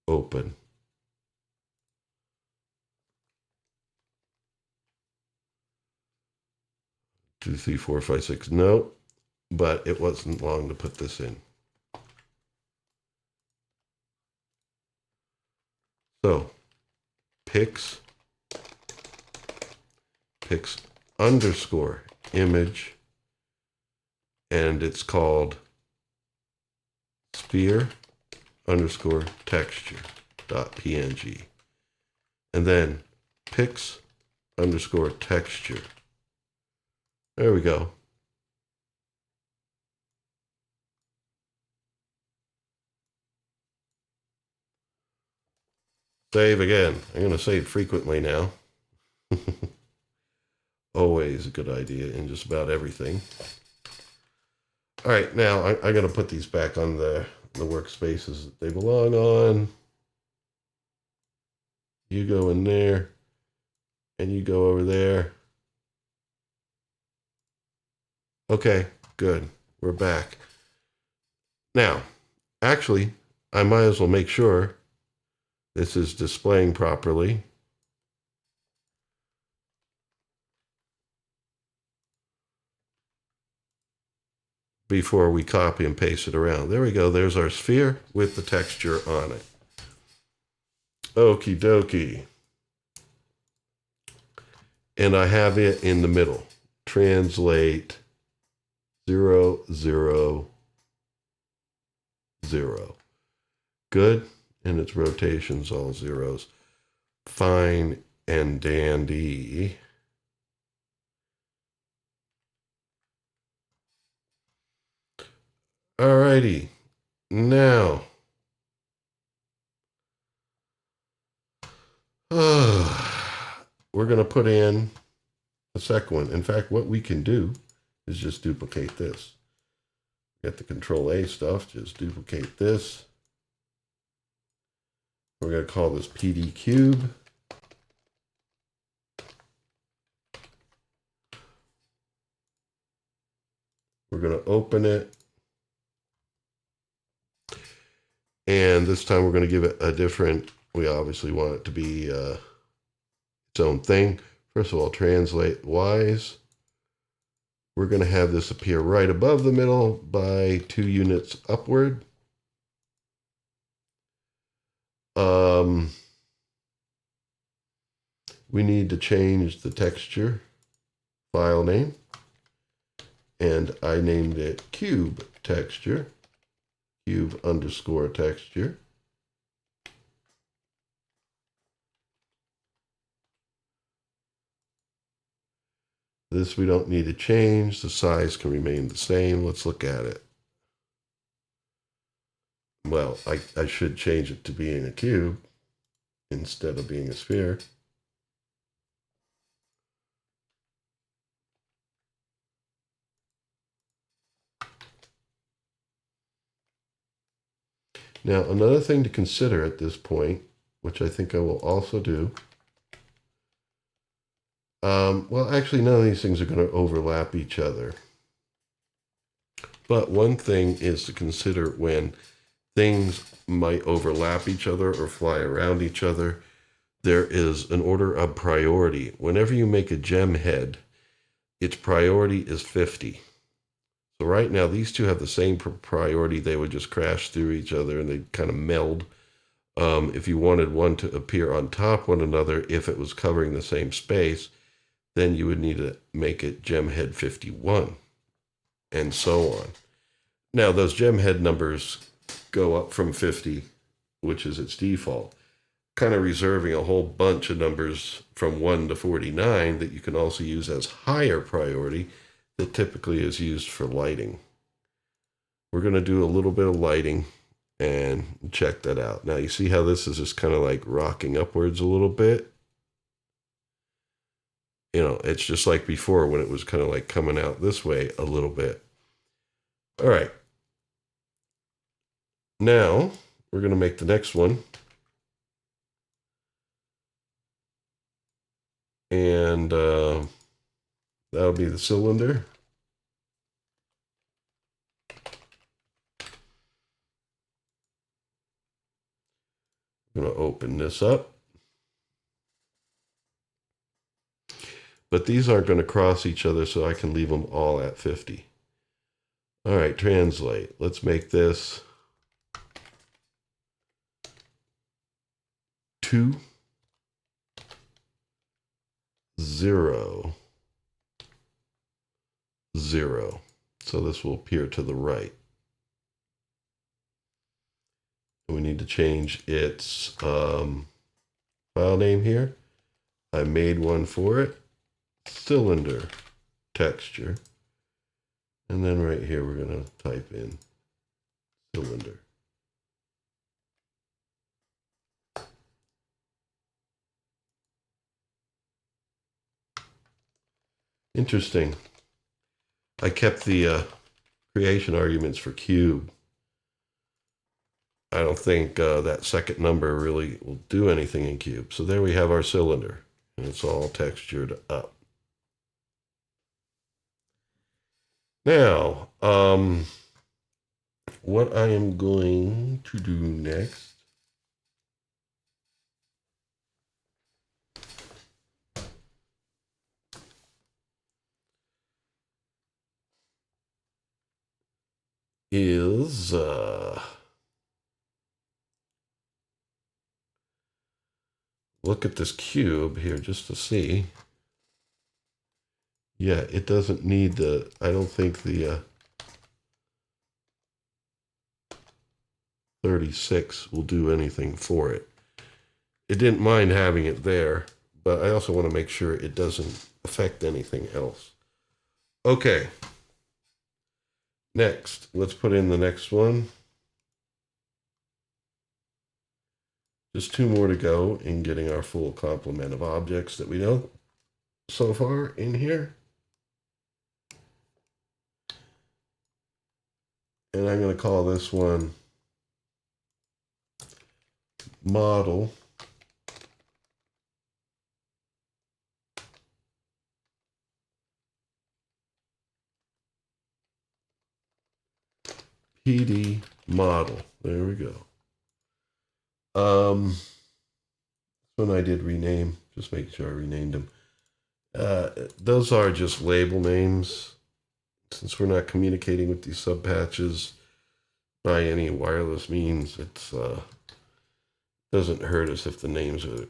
S1: Open. 2, 3, 4, 5, 6. No, but it wasn't long to put this in. So, pix_image, and it's called sphere_texture.png. And then pix_texture. There we go. Save again. I'm going to save frequently now. Always a good idea in just about everything. All right, now I'm going to put these back on the workspaces that they belong on. You go in there, and you go over there. Okay, good. We're back. Now, actually, I might as well make sure this is displaying properly. Before we copy and paste it around. There we go. There's our sphere with the texture on it. Okie dokie. And I have it in the middle. Translate 0, 0, 0. Good. And its rotations all zeros. Fine and dandy. Alrighty. Now, we're going to put in the second one. In fact, what we can do is just duplicate this. Get the Control A stuff, just duplicate this. We're going to call this PD cube. We're going to open it. And this time we're going to give it a different, we obviously want it to be its own thing. First of all, translate wise. We're going to have this appear right above the middle by 2 units upward. We need to change the texture file name. And I named it cube texture, cube underscore texture. This we don't need to change. The size can remain the same. Let's look at it. Well, I should change it to being a cube instead of being a sphere. Now, another thing to consider at this point, which I think I will also do, well, actually, none of these things are going to overlap each other. But one thing is to consider when things might overlap each other or fly around each other. There is an order of priority. Whenever you make a gem head, its priority is 50. So right now, these two have the same priority. They would just crash through each other and they'd kind of meld. If you wanted one to appear on top one another, if it was covering the same space, then you would need to make it gem head 51, and so on. Now, those gem head numbers go up from 50, which is its default, kind of reserving a whole bunch of numbers from 1 to 49 that you can also use as higher priority that typically is used for lighting. We're going to do a little bit of lighting and check that out. Now, you see how this is just kind of like rocking upwards a little bit? You know, it's just like before when it was kind of like coming out this way a little bit. All right. Now, we're going to make the next one. And that'll be the cylinder. I'm going to open this up. But these aren't going to cross each other, so I can leave them all at 50. All right, translate. Let's make this 2, 0, 0. So this will appear to the right. We need to change its file name here. I made one for it. Cylinder texture. And then right here, we're going to type in cylinder. Interesting. I kept the creation arguments for cube. I don't think that second number really will do anything in cube. So there we have our cylinder, and it's all textured up. Now, what I am going to do next is look at this cube here just to see. Yeah, it doesn't need the, I don't think the 36 will do anything for it. It didn't mind having it there, but I also want to make sure it doesn't affect anything else. Okay. Next, let's put in the next one. Just 2 more to go in getting our full complement of objects that we know so far in here. And I'm going to call this one model. PD model. There we go. When I did rename, just making sure I renamed them. Those are just label names. Since we're not communicating with these subpatches by any wireless means, it's doesn't hurt us if the names are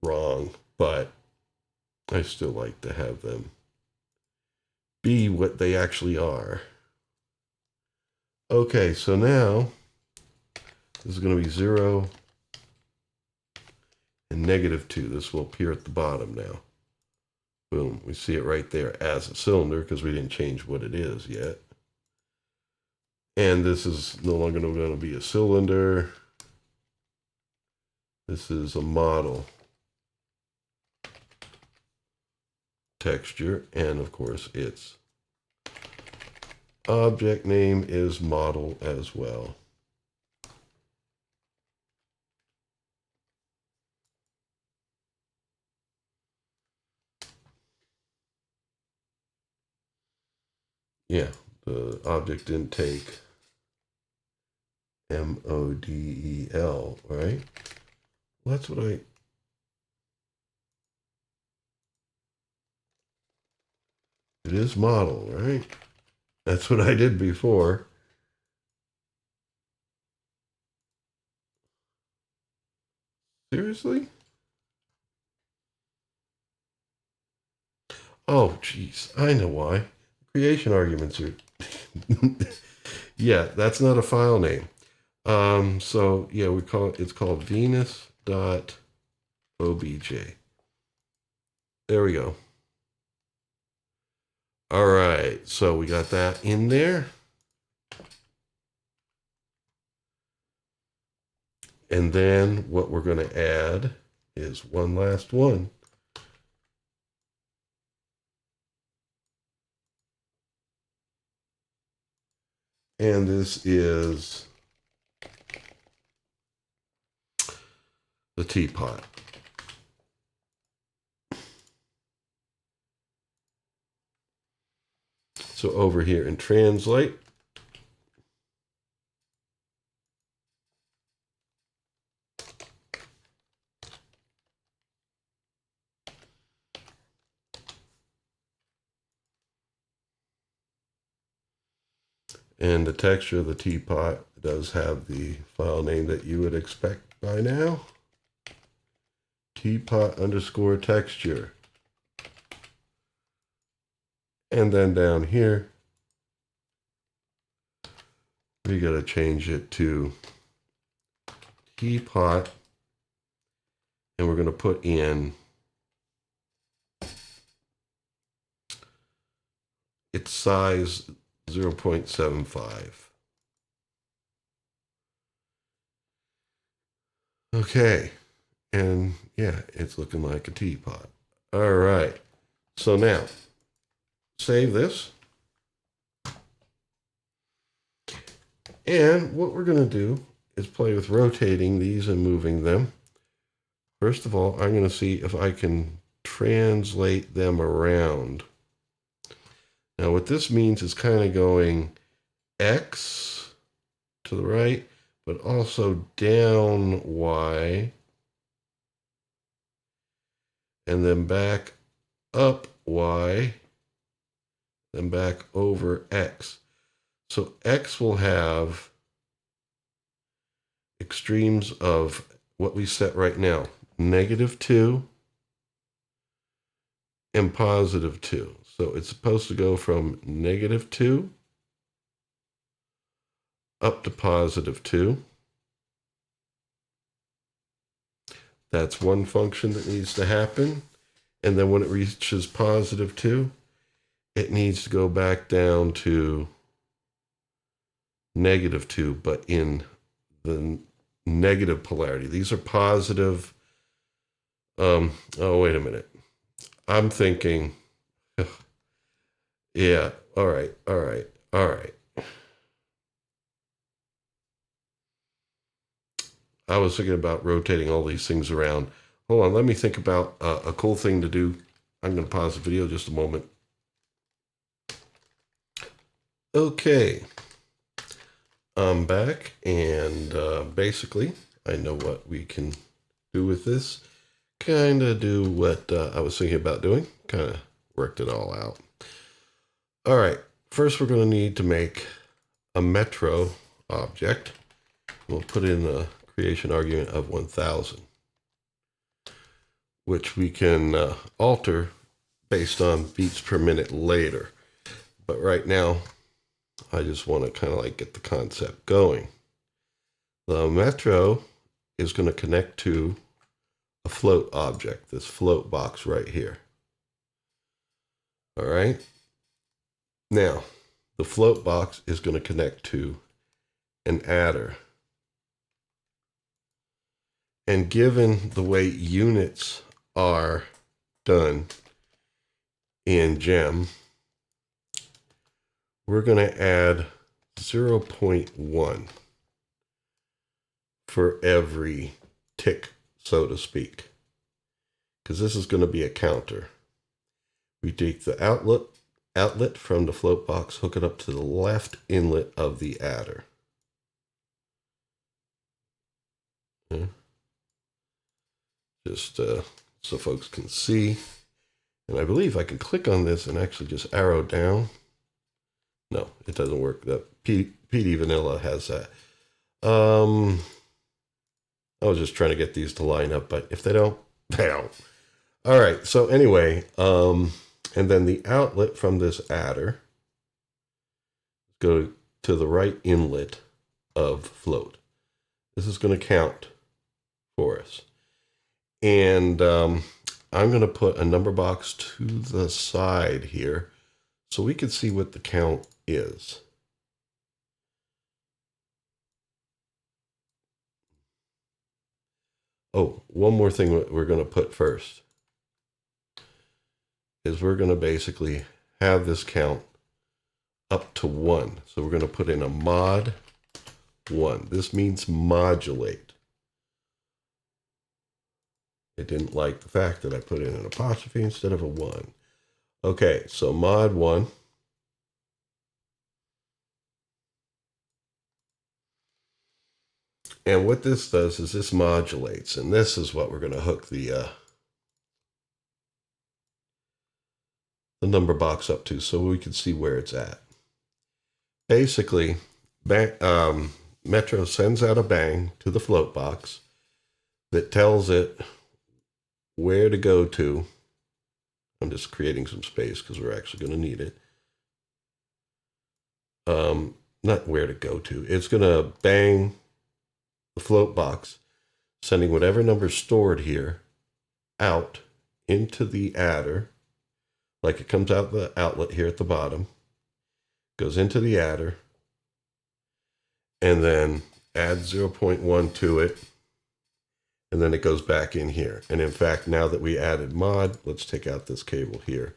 S1: wrong, but I still like to have them be what they actually are. Okay, so now this is going to be 0 and -2. This will appear at the bottom now. Boom, we see it right there as a cylinder because we didn't change what it is yet. And this is no longer going to be a cylinder. This is a model texture, and of course its object name is model as well. Yeah, the object didn't take MODEL, right? Well, that's what it is model, right? That's what I did before. Seriously? Oh, geez, I know why. Creation arguments are... Yeah, that's not a file name. So yeah, it's called Venus.obj. There we go. All right, so we got that in there. And then what we're going to add is one last one. And this is the teapot. So over here in translate, and the texture of the teapot does have the file name that you would expect by now. Teapot_texture. And then down here, we got to change it to teapot. And we're going to put in its size 0.75. Okay. And yeah, it's looking like a teapot. All right. So now, save this. And what we're going to do is play with rotating these and moving them. First of all, I'm going to see if I can translate them around. Now, what this means is kind of going X to the right, but also down Y, and then back up Y, then back over X. So X will have extremes of what we set right now, -2 and +2. So it's supposed to go from -2 up to +2. That's one function that needs to happen. And then when it reaches +2, it needs to go back down to -2, but in the negative polarity. These are positive. Oh, wait a minute. I'm thinking, yeah, all right. I was thinking about rotating all these things around. Hold on, let me think about a cool thing to do. I'm going to pause the video just a moment. Okay, I'm back, and basically, I know what we can do with this. Kind of do what I was thinking about doing. Kind of worked it all out. All right, first we're going to need to make a metro object. We'll put in a creation argument of 1000, which we can alter based on beats per minute later. But right now, I just want to kind of like get the concept going. The metro is going to connect to a float object, this float box right here. All right. Now, the float box is going to connect to an adder. And given the way units are done in GEM, we're going to add 0.1 for every tick, so to speak, because this is going to be a counter. We take the outlet from the float box, hook it up to the left inlet of the adder. Okay. Just so folks can see. And I believe I can click on this and actually just arrow down. No, it doesn't work. The PD Vanilla has that. I was just trying to get these to line up, but if they don't, they don't. All right, so anyway, and then the outlet from this adder go to the right inlet of float. This is going to count for us. And I'm going to put a number box to the side here so we can see what the count is. Oh, one more thing we're going to put first is we're going to basically have this count up to 1. So we're going to put in a mod 1. This means modulate. It didn't like the fact that I put in an apostrophe instead of a 1. Okay, so mod 1. And what this does is this modulates, and this is what we're going to hook the number box up to so we can see where it's at. Basically, Metro sends out a bang to the float box that tells it where to go to. I'm just creating some space because we're actually going to need it. Not where to go to. It's going to bang the float box, sending whatever number stored here out into the adder. Like it comes out the outlet here at the bottom, goes into the adder, and then adds 0.1 to it, and then it goes back in here. And in fact, now that we added mod, let's take out this cable here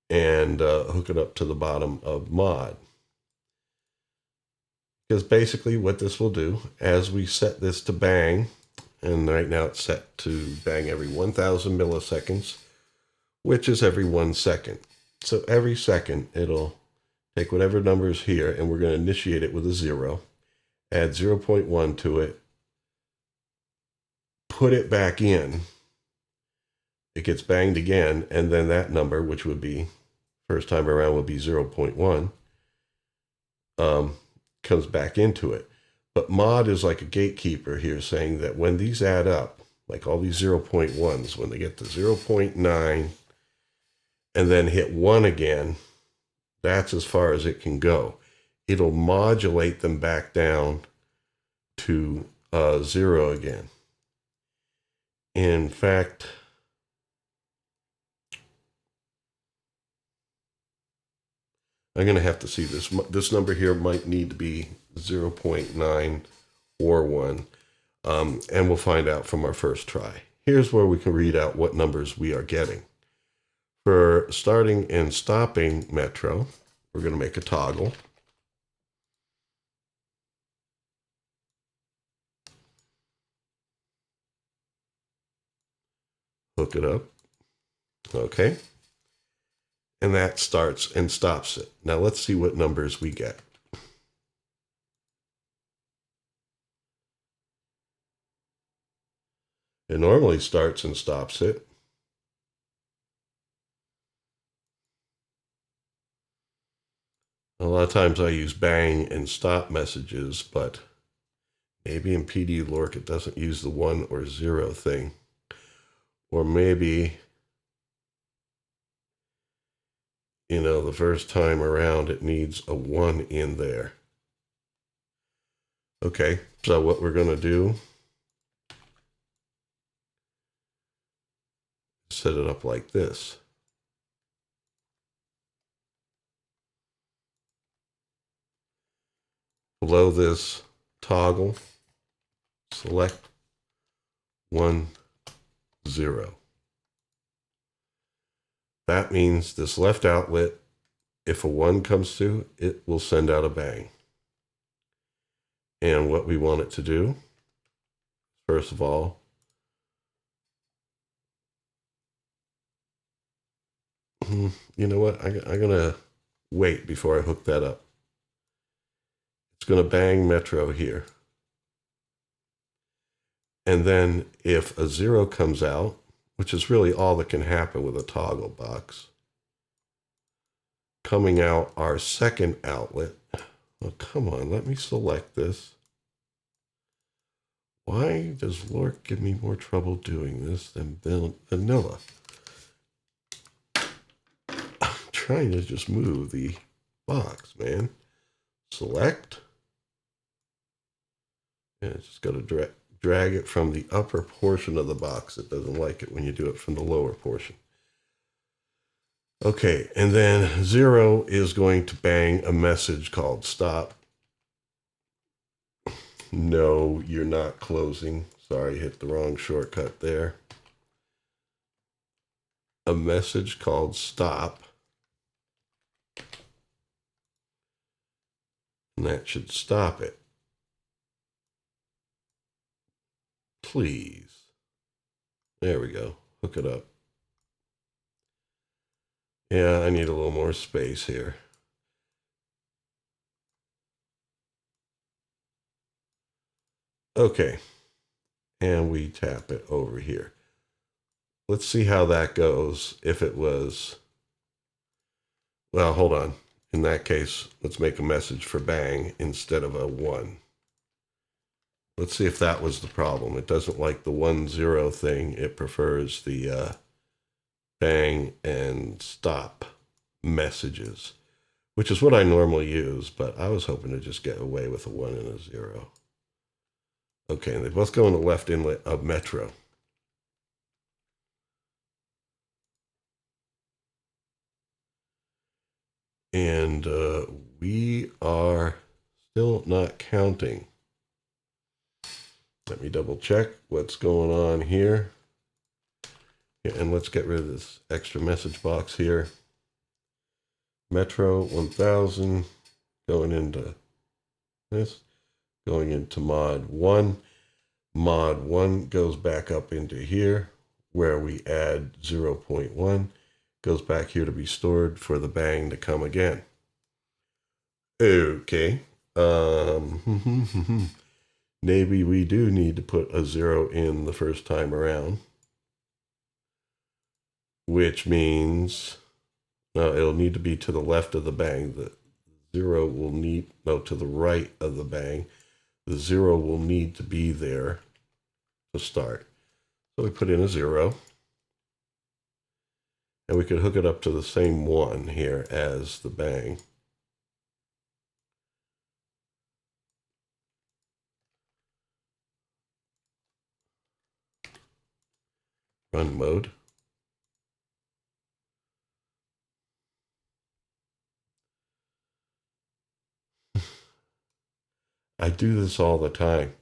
S1: and hook it up to the bottom of mod. Because basically what this will do, as we set this to bang, and right now it's set to bang every 1000 milliseconds, which is every 1 second. So every second it'll take whatever number is here, and we're going to initiate it with a 0, add 0.1 to it, put it back in, it gets banged again, and then that number, which would be, first time around would be 0.1, comes back into it. But mod is like a gatekeeper here, saying that when these add up, like all these 0.1s, when they get to 0.9 and then hit 1 again, that's as far as it can go. It'll modulate them back down to 0 again. In fact, I'm going to have to see this. This number here might need to be 0.941, and we'll find out from our first try. Here's where we can read out what numbers we are getting. For starting and stopping Metro, we're going to make a toggle. Hook it up. Okay. And that starts and stops it. Now let's see what numbers we get. It normally starts and stops it. A lot of times I use bang and stop messages, but maybe in Pd-L2Ork it doesn't use the 1 or 0 thing. Or maybe, you know, the first time around it needs a 1 in there. Okay, so what we're going to do, set it up like this. Below this toggle, select 1, 0. That means this left outlet, if a 1 comes through, it will send out a bang. And what we want it to do, first of all, you know what? I'm going to wait before I hook that up. It's going to bang Metro here. And then if a 0 comes out, which is really all that can happen with a toggle box, coming out our second outlet. Oh, come on, let me select this. Why does L2Ork give me more trouble doing this than vanilla? I'm trying to just move the box, man. Select. And it's just got to drag it from the upper portion of the box. It doesn't like it when you do it from the lower portion. Okay, and then 0 is going to bang a message called stop. No, you're not closing. Sorry, hit the wrong shortcut there. A message called stop. And that should stop it. Please. There we go. Hook it up. Yeah, I need a little more space here. Okay. And we tap it over here. Let's see how that goes if it was, well, hold on. In that case, let's make a message for bang instead of a 1. Let's see if that was the problem. It doesn't like the 1, 0 thing. It prefers the bang and stop messages, which is what I normally use, but I was hoping to just get away with a 1 and a 0. Okay, and they both go in the left inlet of Metro. And we are still not counting. Let me double check what's going on here. Yeah, and let's get rid of this extra message box here. Metro 1000 going into this, going into mod 1. Mod 1 goes back up into here where we add 0.1. Goes back here to be stored for the bang to come again. Okay. Maybe we do need to put a 0 in the first time around, which means it'll need to be to the left of the bang. The 0 will need, no, to the right of the bang. The 0 will need to be there to start. So we put in a 0. And we could hook it up to the same 1 here as the bang. Run mode. I do this all the time.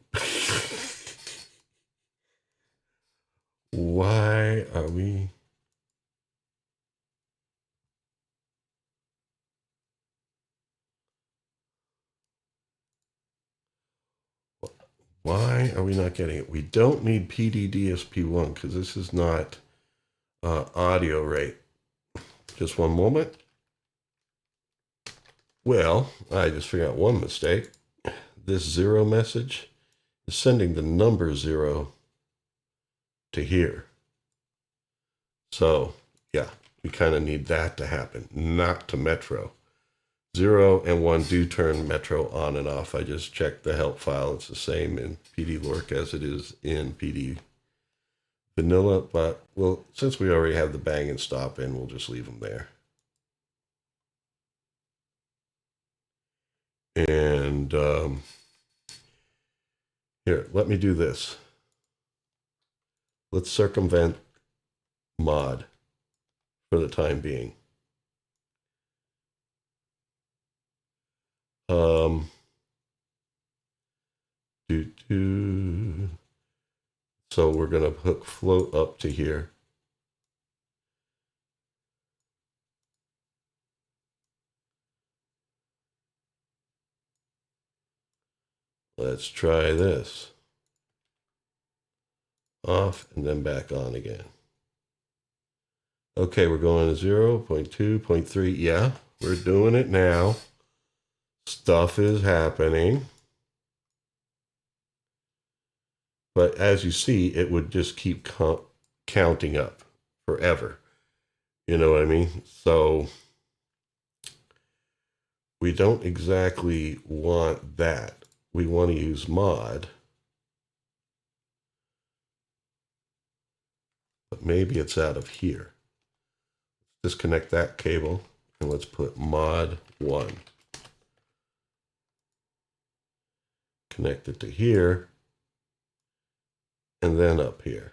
S1: Why are we... Why are we not getting it? We don't need PD-DSP1 because this is not audio rate. Just one moment. Well, I just figured out one mistake. This 0 message is sending the number 0 to here. So, yeah, we kind of need that to happen, not to Metro. 0 and 1 do turn Metro on and off. I just checked the help file. It's the same in Pd-L2Ork as it is in PD Vanilla, but well, since we already have the bang and stop in, we'll just leave them there. And here, let me do this. Let's circumvent mod for the time being. So we're going to hook float up to here. Let's try this. Off and then back on again. Okay, we're going to 0, 0.2, 0.3. Yeah, we're doing it now. Stuff is happening. But as you see, it would just keep counting up forever. You know what I mean? So we don't exactly want that. We want to use mod. But maybe it's out of here. Disconnect that cable and let's put mod 1. Connect it to here. And then up here.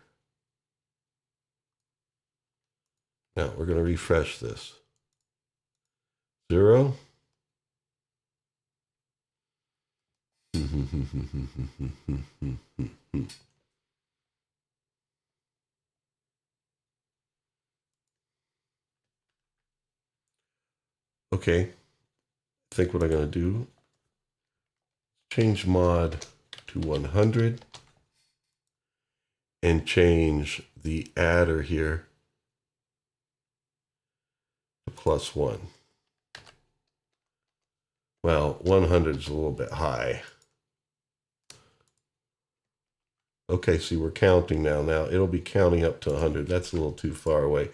S1: Now we're going to refresh this. 0. Okay. I think what I'm going to do, change mod to 100. And change the adder here to +1. Well, 100 is a little bit high. Okay, see, we're counting now. Now it'll be counting up to 100. That's a little too far away.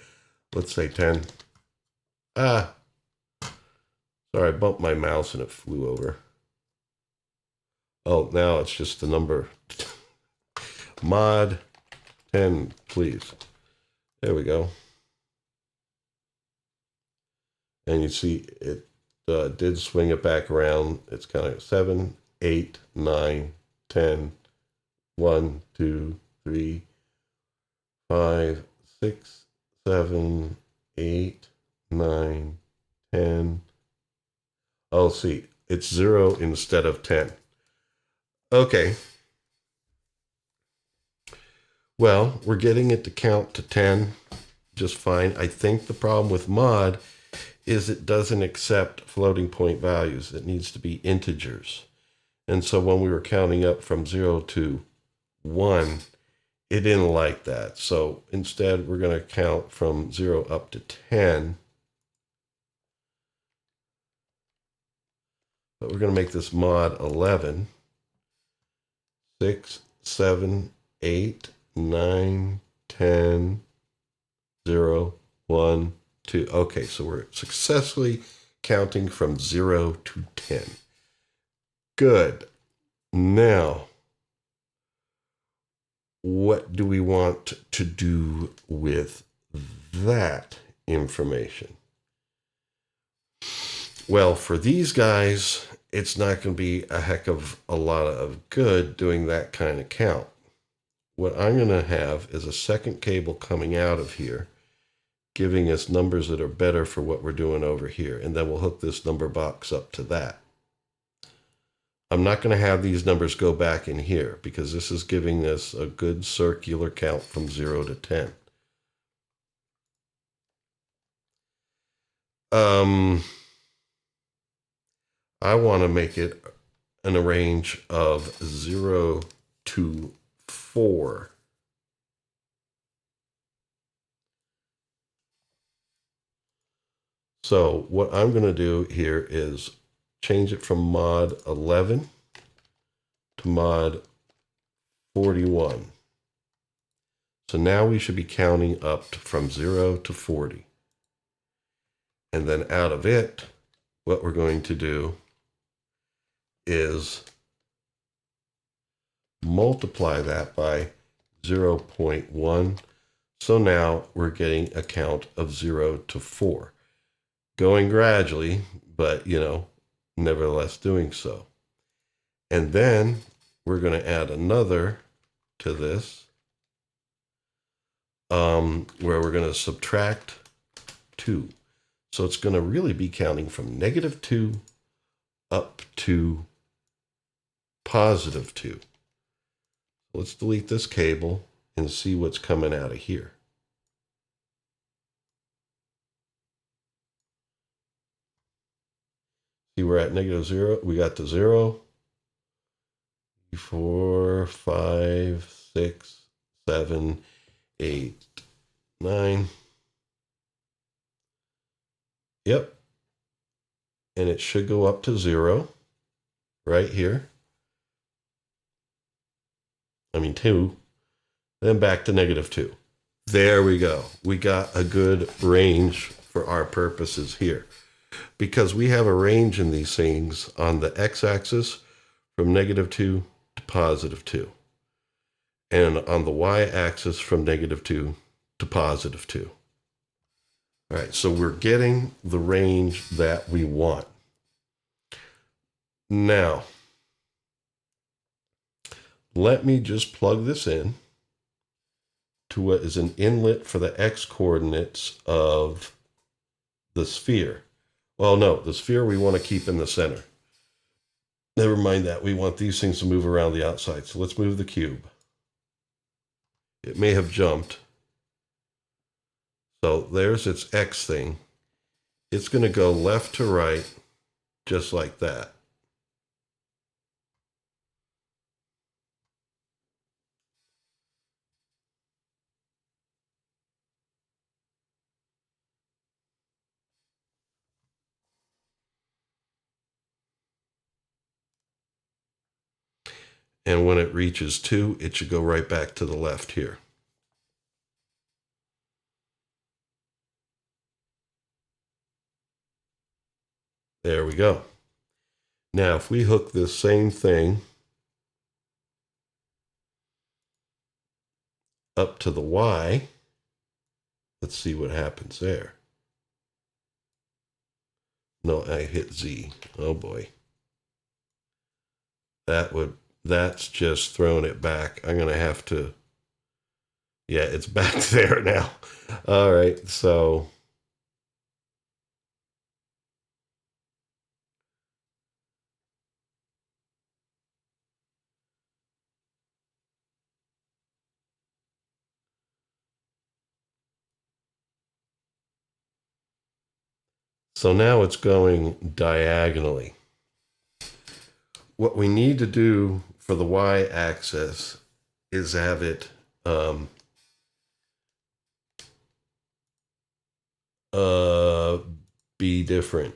S1: Let's say 10. Ah, sorry, I bumped my mouse and it flew over. Oh, now it's just the number. Mod 10, please. There we go. And you see it did swing it back around. It's kind of 7, 8, 9, 10, 1, 2, 3, 5, 6, 7, 8, 9, 10. Oh, see, it's 0 instead of 10. Okay. Well, we're getting it to count to 10 just fine. I think the problem with mod is it doesn't accept floating point values. It needs to be integers. And so when we were counting up from 0 to 1, it didn't like that. So instead, we're going to count from 0 up to 10. But we're going to make this mod 11. 6, 7, 8, 9, 10, 0, 1, 2. Okay, so we're successfully counting from 0 to 10. Good. Now, what do we want to do with that information? Well, for these guys, it's not going to be a heck of a lot of good doing that kind of count. What I'm going to have is a second cable coming out of here, giving us numbers that are better for what we're doing over here. And then we'll hook this number box up to that. I'm not going to have these numbers go back in here because this is giving us a good circular count from 0 to 10. I want to make it in a range of 0 to 4. So what I'm going to do here is change it from mod 11 to mod 41. So now we should be counting up from 0 to 40. And then out of it, what we're going to do is multiply that by 0.1. So now we're getting a count of 0 to 4. Going gradually, but, nevertheless doing so. And then we're going to add another to this, where we're going to subtract 2. So it's going to really be counting from -2 up to +2. Let's delete this cable and see what's coming out of here. See, we're at -0. We got the 0, 4, 5, 6, 7, 8, 9. Yep. And it should go up to 0 right here. 2. Then back to -2. There we go. We got a good range for our purposes here, because we have a range in these things on the x-axis from -2 to +2, and on the y-axis from -2 to +2. All right, so we're getting the range that we want. Now, let me just plug this in to what is an inlet for the x-coordinates of the sphere. Well, no, the sphere we want to keep in the center. Never mind that. We want these things to move around the outside. So let's move the cube. It may have jumped. So there's its x thing. It's going to go left to right, just like that. And when it reaches 2, it should go right back to the left here. There we go. Now, if we hook this same thing up to the y, let's see what happens there. No, I hit Z. Oh boy. That's just throwing it back. I'm going to have to, yeah, it's back there now. All right, so now it's going diagonally. What we need to do for the y-axis is have it be different.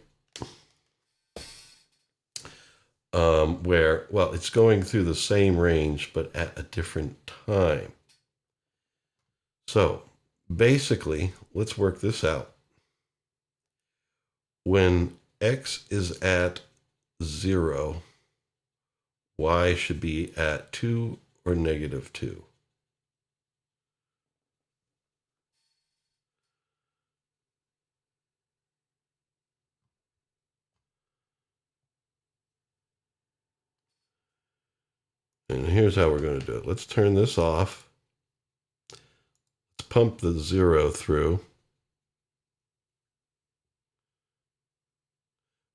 S1: Where, well, it's going through the same range, but at a different time. So basically, let's work this out. When x is at 0, y should be at 2 or -2. And here's how we're going to do it. Let's turn this off. Let's pump the 0 through.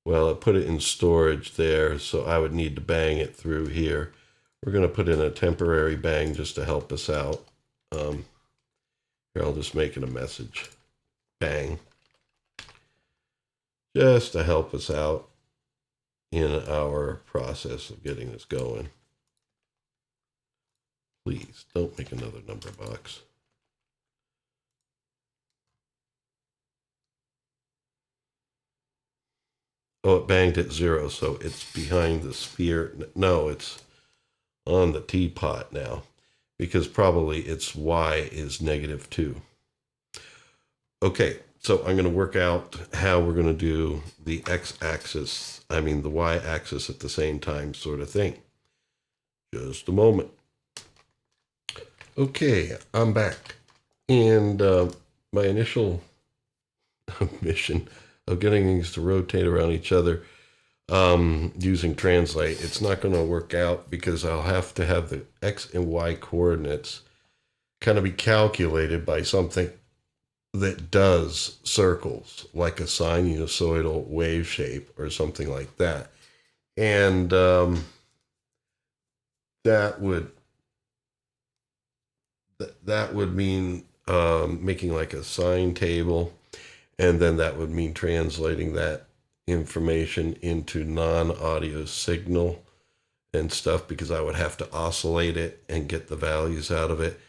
S1: Well, it put it in storage there, so I would need to bang it through here. We're going to put in a temporary bang just to help us out. Here, I'll just make it a message. Bang. Just to help us out in our process of getting this going. Please, don't make another number box. Oh, it banged at 0, so it's behind the sphere. No, it's on the teapot now, because probably its y is -2. Okay, so I'm going to work out how we're going to do the x-axis, the y-axis at the same time sort of thing. Just a moment. Okay, I'm back. And my initial mission of getting things to rotate around each other using translate, it's not going to work out because I'll have to have the x and y coordinates kind of be calculated by something that does circles, like a sinusoidal wave shape or something like that. And that would mean making like a sine table, and then that would mean translating that information into non-audio signal and stuff, because I would have to oscillate it and get the values out of it.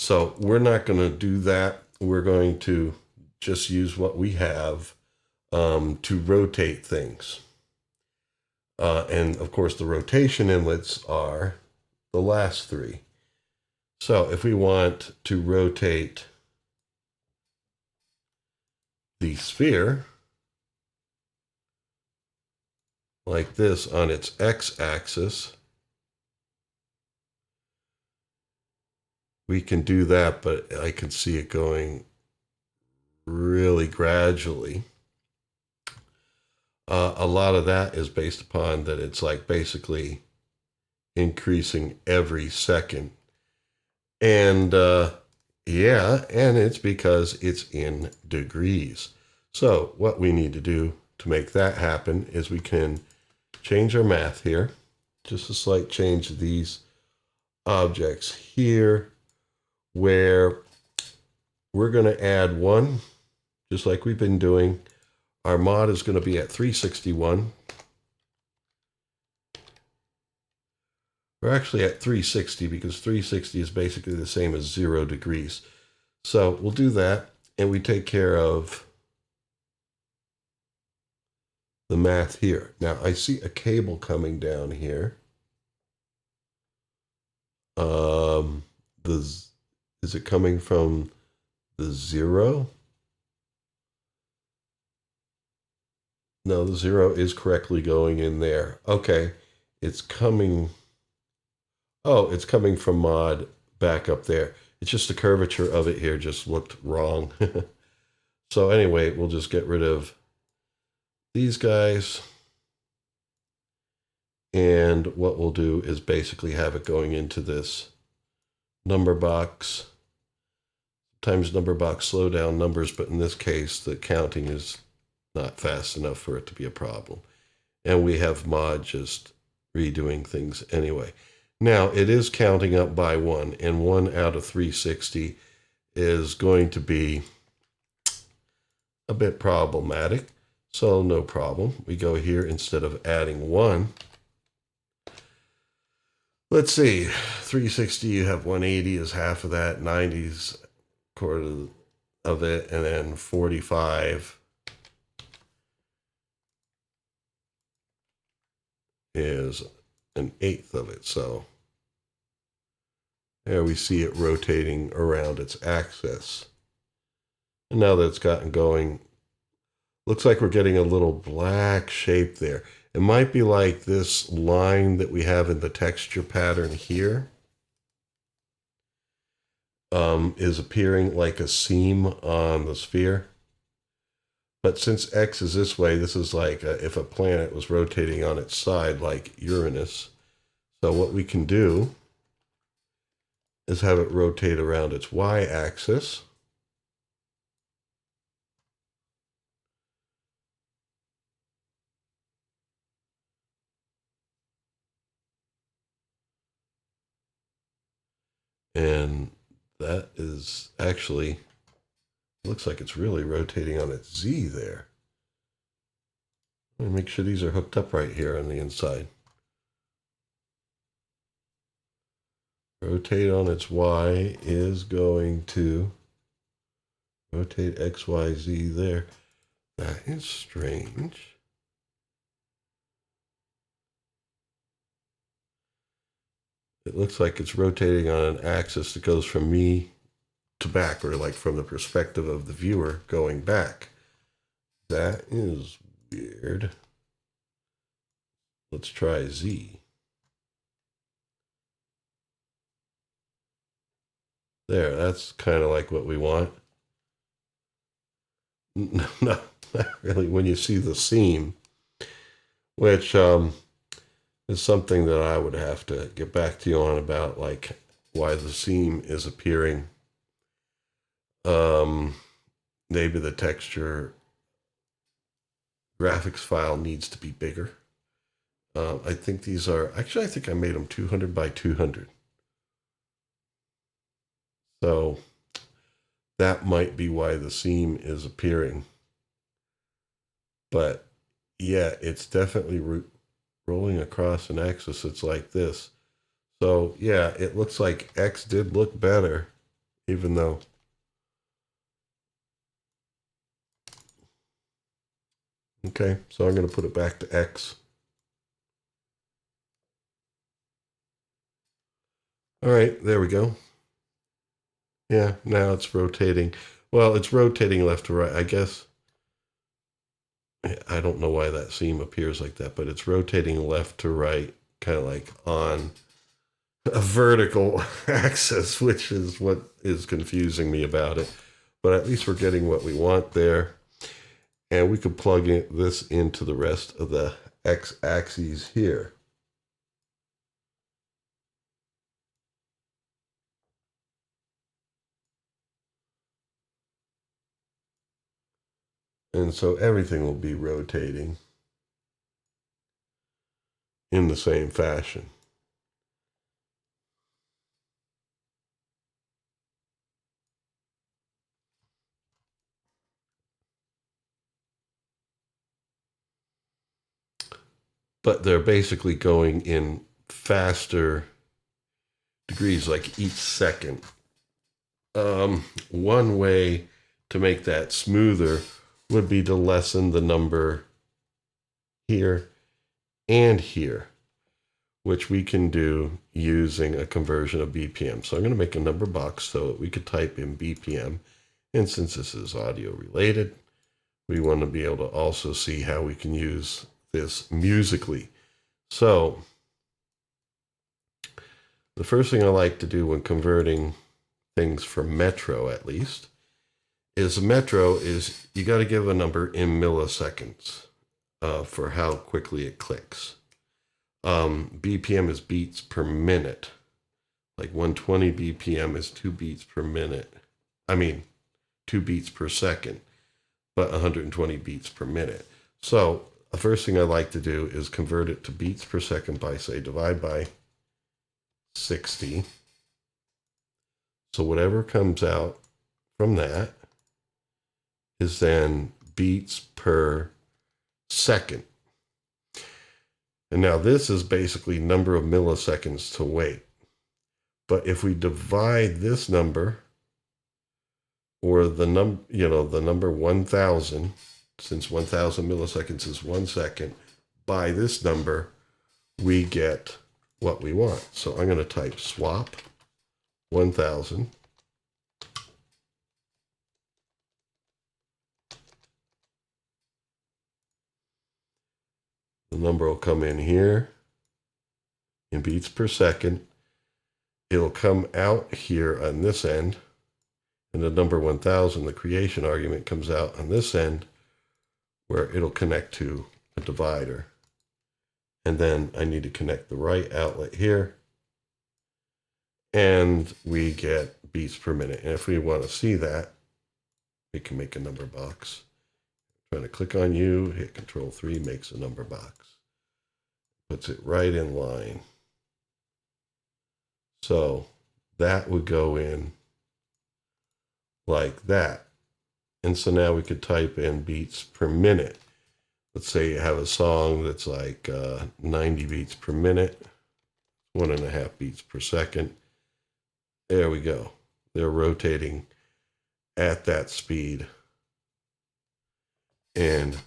S1: So we're not going to do that. We're going to just use what we have to rotate things. And of course, the rotation inlets are the last three. So if we want to rotate the sphere like this on its x-axis, we can do that, but I can see it going really gradually. A lot of that is based upon that it's like basically increasing every second. And yeah, and it's because it's in degrees. So what we need to do to make that happen is we can change our math here. Just a slight change of these objects here, where we're going to add 1, just like we've been doing. Our mod is going to be at 361. We're actually at 360 because 360 is basically the same as 0 degrees. So we'll do that, and we take care of the math here. Now I see a cable coming down here. Is it coming from the 0? No, the 0 is correctly going in there. Okay, it's coming. Oh, it's coming from mod back up there. It's just the curvature of it here just looked wrong. So anyway, we'll just get rid of these guys. And what we'll do is basically have it going into this number box. Sometimes number box slow down numbers, but in this case, the counting is not fast enough for it to be a problem. And we have mod just redoing things anyway. Now, it is counting up by 1, and 1 out of 360 is going to be a bit problematic. So no problem. We go here instead of adding 1. Let's see, 360, you have 180 is half of that, 90 is a quarter of it, and then 45 is an eighth of it. So there we see it rotating around its axis. And now that it's gotten going, looks like we're getting a little black shape there. It might be like this line that we have in the texture pattern here is appearing like a seam on the sphere. But since X is this way, this is like if a planet was rotating on its side like Uranus. So what we can do is have it rotate around its y-axis. And that is actually, looks like it's really rotating on its Z there. Let me make sure these are hooked up right here on the inside. Rotate on its Y is going to rotate X, Y, Z there. That is strange. It looks like it's rotating on an axis that goes from me to back, or like from the perspective of the viewer going back. That is weird. Let's try Z. There, that's kind of like what we want. No, not really. When you see the seam, which is something that I would have to get back to you on about, like why the seam is appearing. Maybe the texture graphics file needs to be bigger. I think these are, actually I think I made them 200 by 200. So that might be why the seam is appearing. But yeah, it's definitely rolling across an axis. It's like this. So yeah, it looks like X did look better, even though. Okay, so I'm going to put it back to X. All right, there we go. Yeah, now it's rotating. Well, it's rotating left to right, I guess. I don't know why that seam appears like that, but it's rotating left to right, kind of like on a vertical axis, which is what is confusing me about it. But at least we're getting what we want there. And we could plug this into the rest of the x-axes here. And so everything will be rotating in the same fashion. But they're basically going in faster degrees, like each second. One way to make that smoother would be to lessen the number here and here, which we can do using a conversion of BPM. So I'm going to make a number box so that we could type in BPM. And since this is audio related, we want to be able to also see how we can use this musically. So the first thing I like to do when converting things for Metro, at least, is Metro is you got to give a number in milliseconds for how quickly it clicks. BPM is beats per minute. Like 120 BPM is 2 beats per minute. I mean, 2 beats per second, but 120 beats per minute. So the first thing I like to do is convert it to beats per second by, say, divide by 60. So whatever comes out from that is then beats per second. And now this is basically number of milliseconds to wait. But if we divide this number, or the number 1000, since 1000 milliseconds is 1 second, by this number, we get what we want. So I'm going to type swap 1000. The number will come in here in beats per second. It'll come out here on this end, and the number 1000, the creation argument, comes out on this end, where it'll connect to a divider. And then I need to connect the right outlet here, and we get beats per minute. And if we want to see that, we can make a number box. I'm trying to click on you, hit Control-3, makes a number box. Puts it right in line. So that would go in like that. And so now we could type in beats per minute. Let's say you have a song that's like 90 beats per minute, 1.5 beats per second. There we go. They're rotating at that speed. And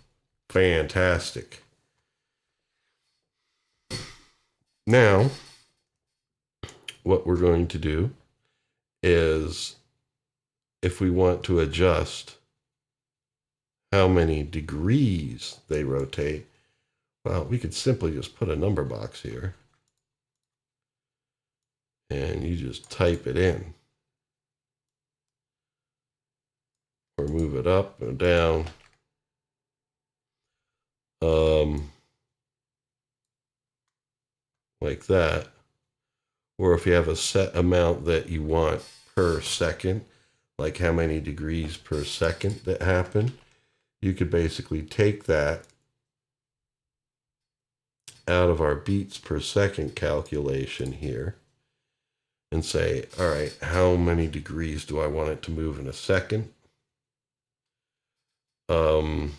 S1: fantastic. Now, what we're going to do is, if we want to adjust how many degrees they rotate, well, we could simply just put a number box here. And you just type it in. Or move it up or down. Like that. Or if you have a set amount that you want per second, like how many degrees per second that happen, you could basically take that out of our beats per second calculation here and say, all right, how many degrees do I want it to move in a second? Well,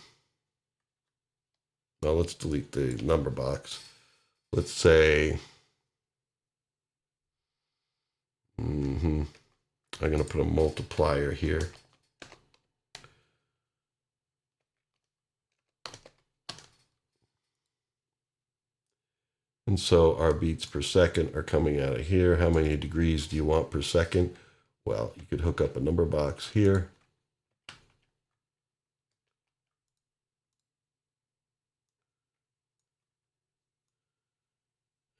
S1: let's delete the number box. Let's say, I'm going to put a multiplier here. And so our beats per second are coming out of here. How many degrees do you want per second? Well, you could hook up a number box here.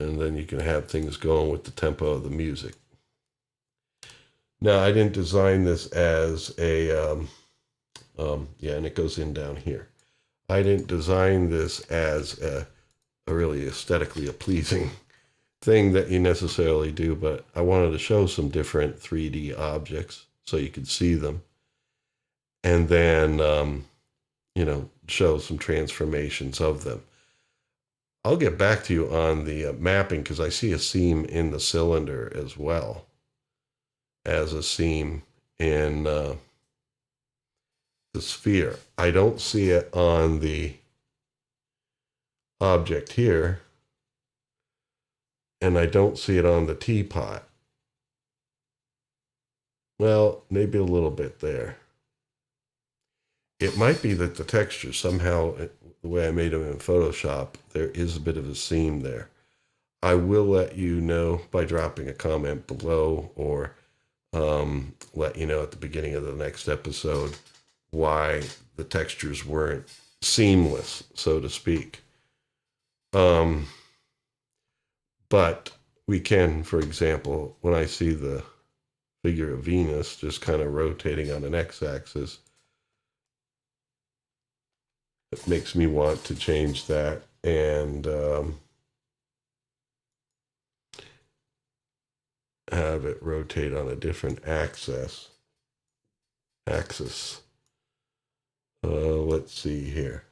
S1: And then you can have things going with the tempo of the music. Now, I didn't design this as a, yeah, and it goes in down here. I didn't design this as a really aesthetically pleasing thing that you necessarily do, but I wanted to show some different 3D objects so you could see them. And then, you know, show some transformations of them. I'll get back to you on the mapping because I see a seam in the cylinder as well as a seam in the sphere. I don't see it on the object here, and I don't see it on the teapot. Well, maybe a little bit there. It might be that the texture somehow, the way I made them in Photoshop, there is a bit of a seam there. I will let you know by dropping a comment below, or let you know at the beginning of the next episode why the textures weren't seamless, so to speak. But we can, for example, when I see the figure of Venus just kind of rotating on an x-axis, it makes me want to change that and have it rotate on a different axis. Let's see here.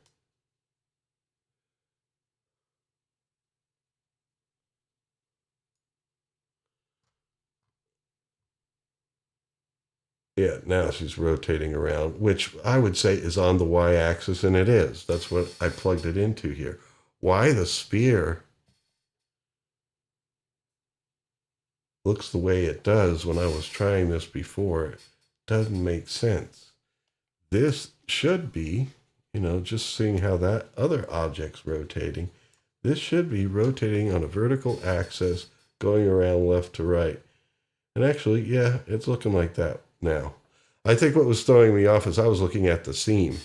S1: Yeah, now she's rotating around, which I would say is on the y-axis, and it is. That's what I plugged it into here. Why the sphere looks the way it does when I was trying this before doesn't make sense. This should be, you know, just seeing how that other object's rotating, this should be rotating on a vertical axis going around left to right. And actually, yeah, it's looking like that now. I think what was throwing me off is I was looking at the seam.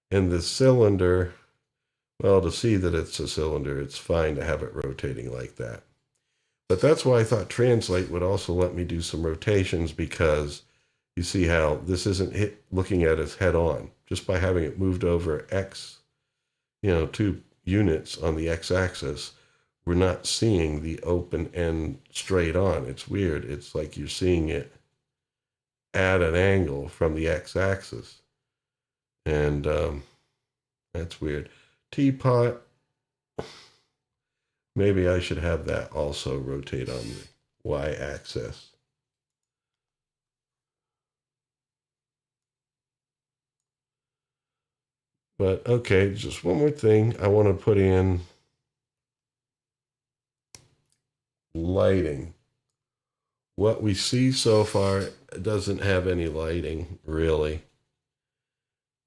S1: And the cylinder, well, to see that it's a cylinder, it's fine to have it rotating like that. But that's why I thought Translate would also let me do some rotations, because you see how this isn't looking at us head on. Just by having it moved over X, you know, 2 units on the X-axis, we're not seeing the open end straight on. It's weird. It's like you're seeing it at an angle from the X-axis. And that's weird. Teapot, Maybe I should have that also rotate on the y-axis. But okay, just one more thing. I want to put in lighting. What we see so far doesn't have any lighting, really.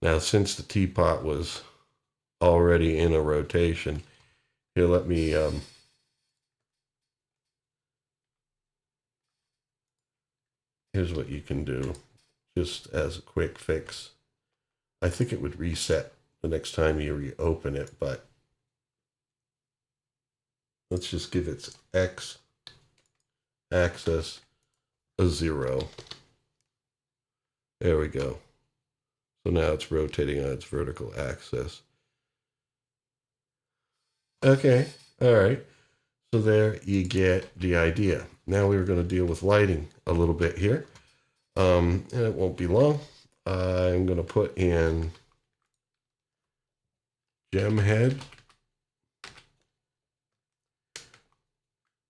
S1: Now, since the teapot was already in a rotation, here, let me here's what you can do, just as a quick fix. I think it would reset the next time you reopen it, but let's just give its x-axis a 0. There we go. So now it's rotating on its vertical axis. Okay, all right. So there you get the idea. Now we're going to deal with lighting a little bit here. And it won't be long. I'm going to put in gem head.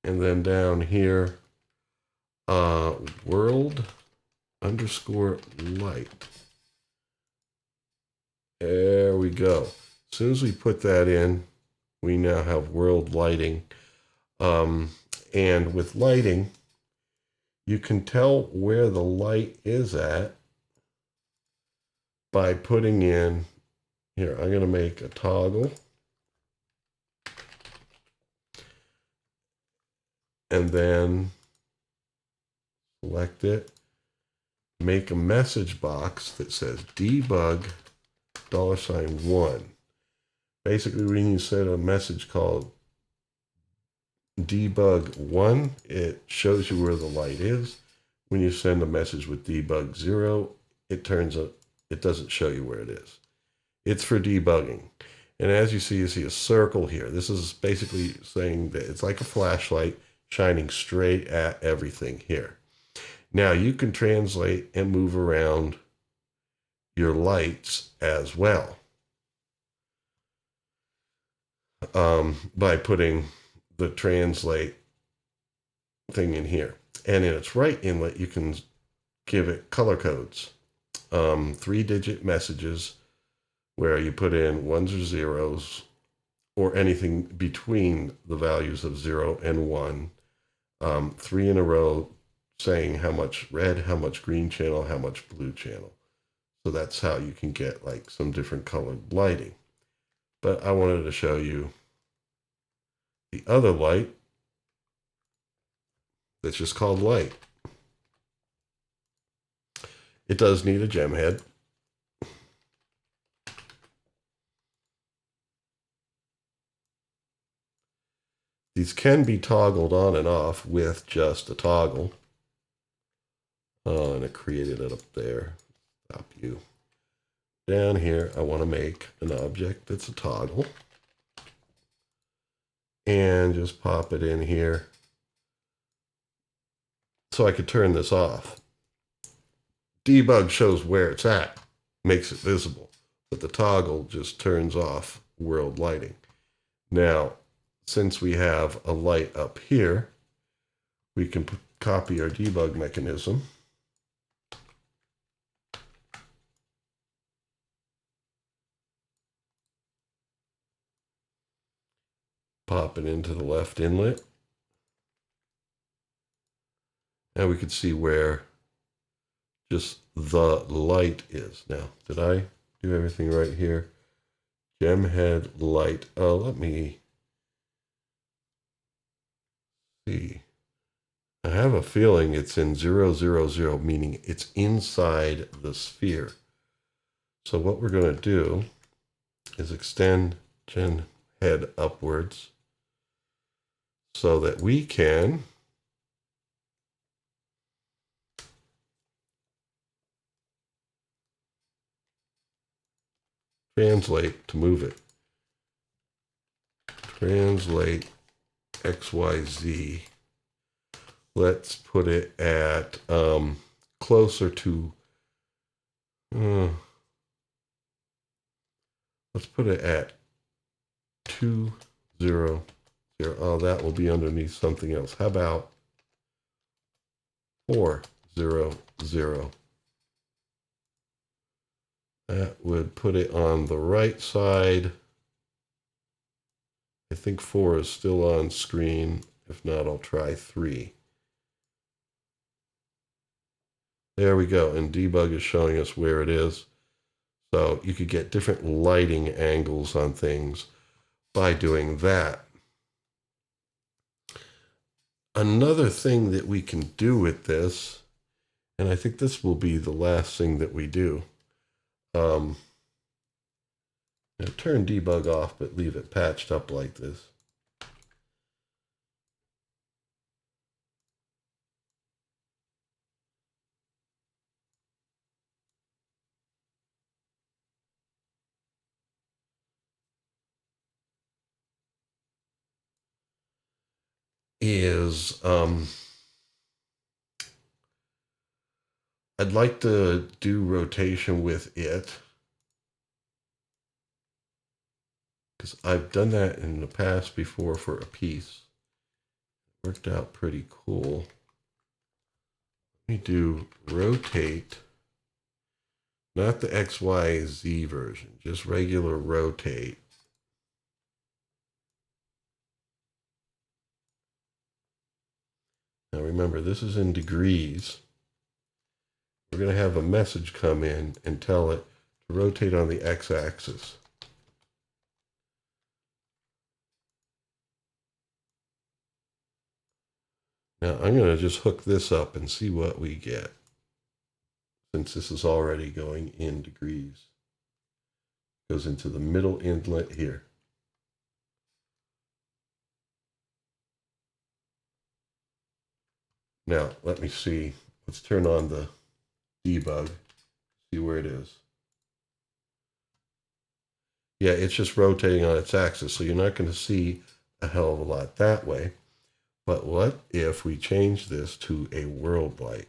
S1: And then down here, world underscore light. There we go. As soon as we put that in, we now have world lighting. And with lighting, you can tell where the light is at by putting in, here, I'm going to make a toggle. And then select it, make a message box that says debug $1. Basically, when you set a message called debug 1, it shows you where the light is. When you send a message with debug 0, it doesn't show you where it is. It's for debugging. And as you see a circle here. This is basically saying that it's like a flashlight shining straight at everything here. Now you can translate and move around your lights as well by putting the translate thing in here. And in its right inlet, you can give it color codes, 3-digit messages where you put in ones or zeros or anything between the values of 0 and 1, 3 in a row saying how much red, how much green channel, how much blue channel. So that's how you can get like some different colored lighting. But I wanted to show you the other light that's just called light. It does need a gem head. These can be toggled on and off with just a toggle. Oh, and it created it up there. Stop you. Down here, I want to make an object that's a toggle. And just pop it in here. So I could turn this off. Debug shows where it's at, makes it visible. But the toggle just turns off world lighting. Now, since we have a light up here, we can copy our debug mechanism. Pop it into the left inlet. And we can see where just the light is. Now, did I do everything right here? Gem head light. Oh, let me see. I have a feeling it's in 0, 0, 0, meaning it's inside the sphere. So what we're going to do is extend gem head upwards so that we can translate to move it. Translate XYZ. Let's put it at closer to, let's put it at 2, 0, here. Oh, that will be underneath something else. How about 400? That would put it on the right side. I think 4 is still on screen. If not, I'll try 3. There we go. And debug is showing us where it is. So you could get different lighting angles on things by doing that. Another thing that we can do with this, and I think this will be the last thing that we do, turn debug off, but leave it patched up like this. I'd like to do rotation with it, because I've done that in the past before for a piece. It worked out pretty cool. Let me do rotate, not the XYZ version, just regular rotate. Now remember, this is in degrees. We're going to have a message come in and tell it to rotate on the x-axis. Now I'm going to just hook this up and see what we get, since this is already going in degrees. Goes into the middle inlet here. Now let me see. Let's turn on the debug, see where it is. Yeah, it's just rotating on its axis, so you're not going to see a hell of a lot that way. But what if we change this to a world light?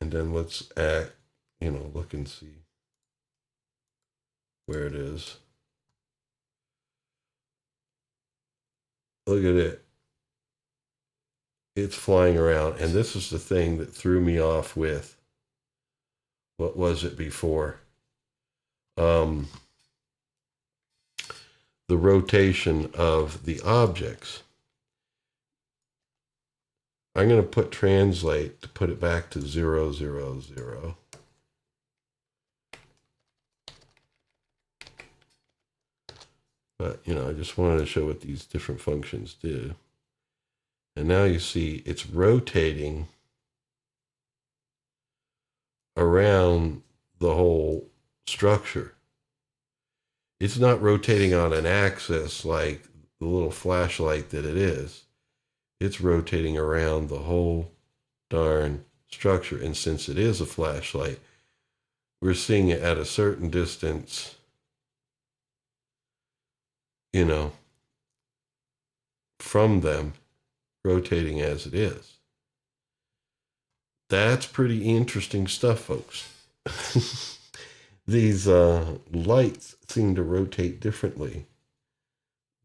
S1: And then let's look and see where it is. Look at it. It's flying around. And this is the thing that threw me off with, what was it before? The rotation of the objects. I'm going to put translate to put it back to 0, 0, 0. But, I just wanted to show what these different functions do. And now you see it's rotating around the whole structure. It's not rotating on an axis like the little flashlight that it is. It's rotating around the whole darn structure. And since it is a flashlight, we're seeing it at a certain distance, from them, rotating as it is. That's pretty interesting stuff, folks. These lights seem to rotate differently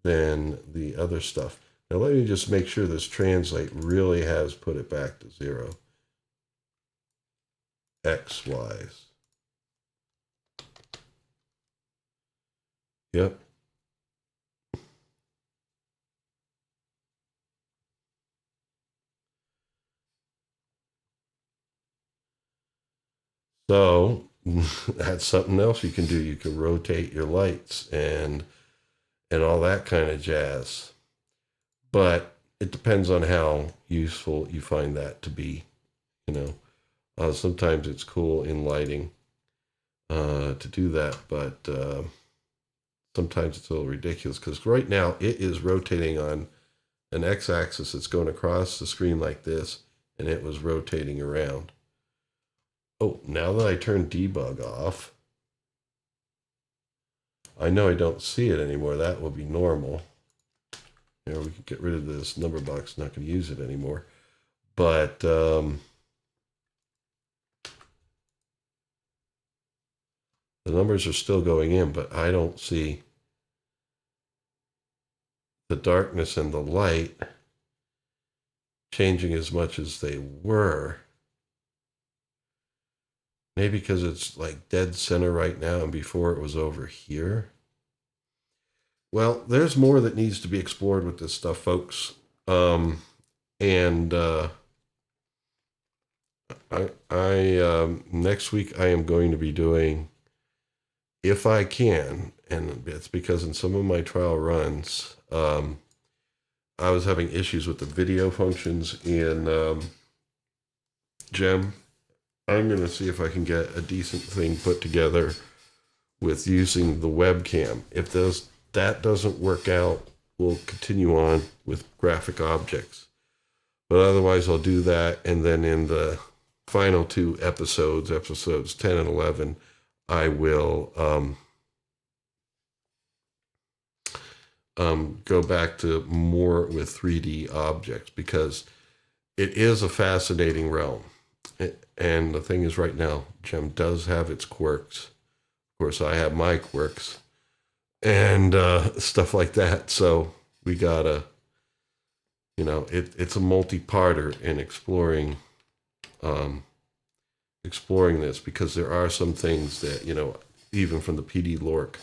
S1: than the other stuff. Now let me just make sure this translate really has put it back to 0. X-wise. Yep. So that's something else you can do. You can rotate your lights and all that kind of jazz. But it depends on how useful you find that to be. Sometimes it's cool in lighting to do that, but sometimes it's a little ridiculous, because right now it is rotating on an x-axis that's going across the screen like this, and it was rotating around. Oh, now that I turn debug off, I know I don't see it anymore. That will be normal. Here, we can get rid of this number box. Not going to use it anymore. But the numbers are still going in, but I don't see the darkness and the light changing as much as they were. Maybe because it's like dead center right now, and before it was over here. Well, there's more that needs to be explored with this stuff, folks. Next week I am going to be doing, if I can, and it's because in some of my trial runs, I was having issues with the video functions in Gem. I'm going to see if I can get a decent thing put together with using the webcam. If that doesn't work out, we'll continue on with graphic objects. But otherwise, I'll do that. And then in the final two episodes 10 and 11, I will go back to more with 3D objects, because it is a fascinating realm. And the thing is, right now, Gem does have its quirks. Of course, I have my quirks and stuff like that. So we gotta, it's a multi-parter in exploring this, because there are some things that, even from the Pd-L2Ork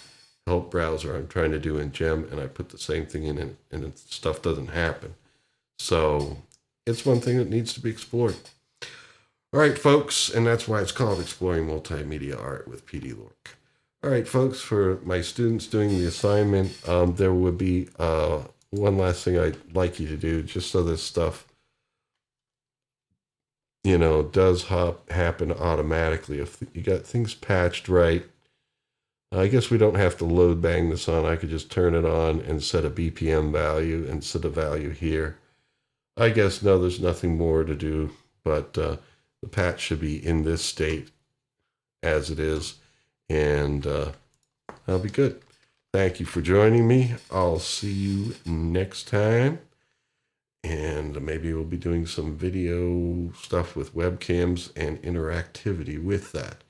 S1: help browser I'm trying to do in Gem, and I put the same thing in it, and stuff doesn't happen. So it's one thing that needs to be explored. All right, folks, and that's why it's called Exploring Multimedia Art with Pd-L2Ork. All right, folks, for my students doing the assignment, there would be one last thing I'd like you to do, just so this stuff, does happen automatically. If you got things patched right, I guess we don't have to load bang this on. I could just turn it on and set a BPM value and set a value here. I guess, no, there's nothing more to do, but the patch should be in this state as it is, and that'll be good. Thank you for joining me. I'll see you next time, and maybe we'll be doing some video stuff with webcams and interactivity with that.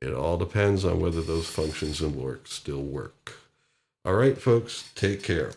S1: It all depends on whether those functions in L2Ork still work. All right, folks, take care.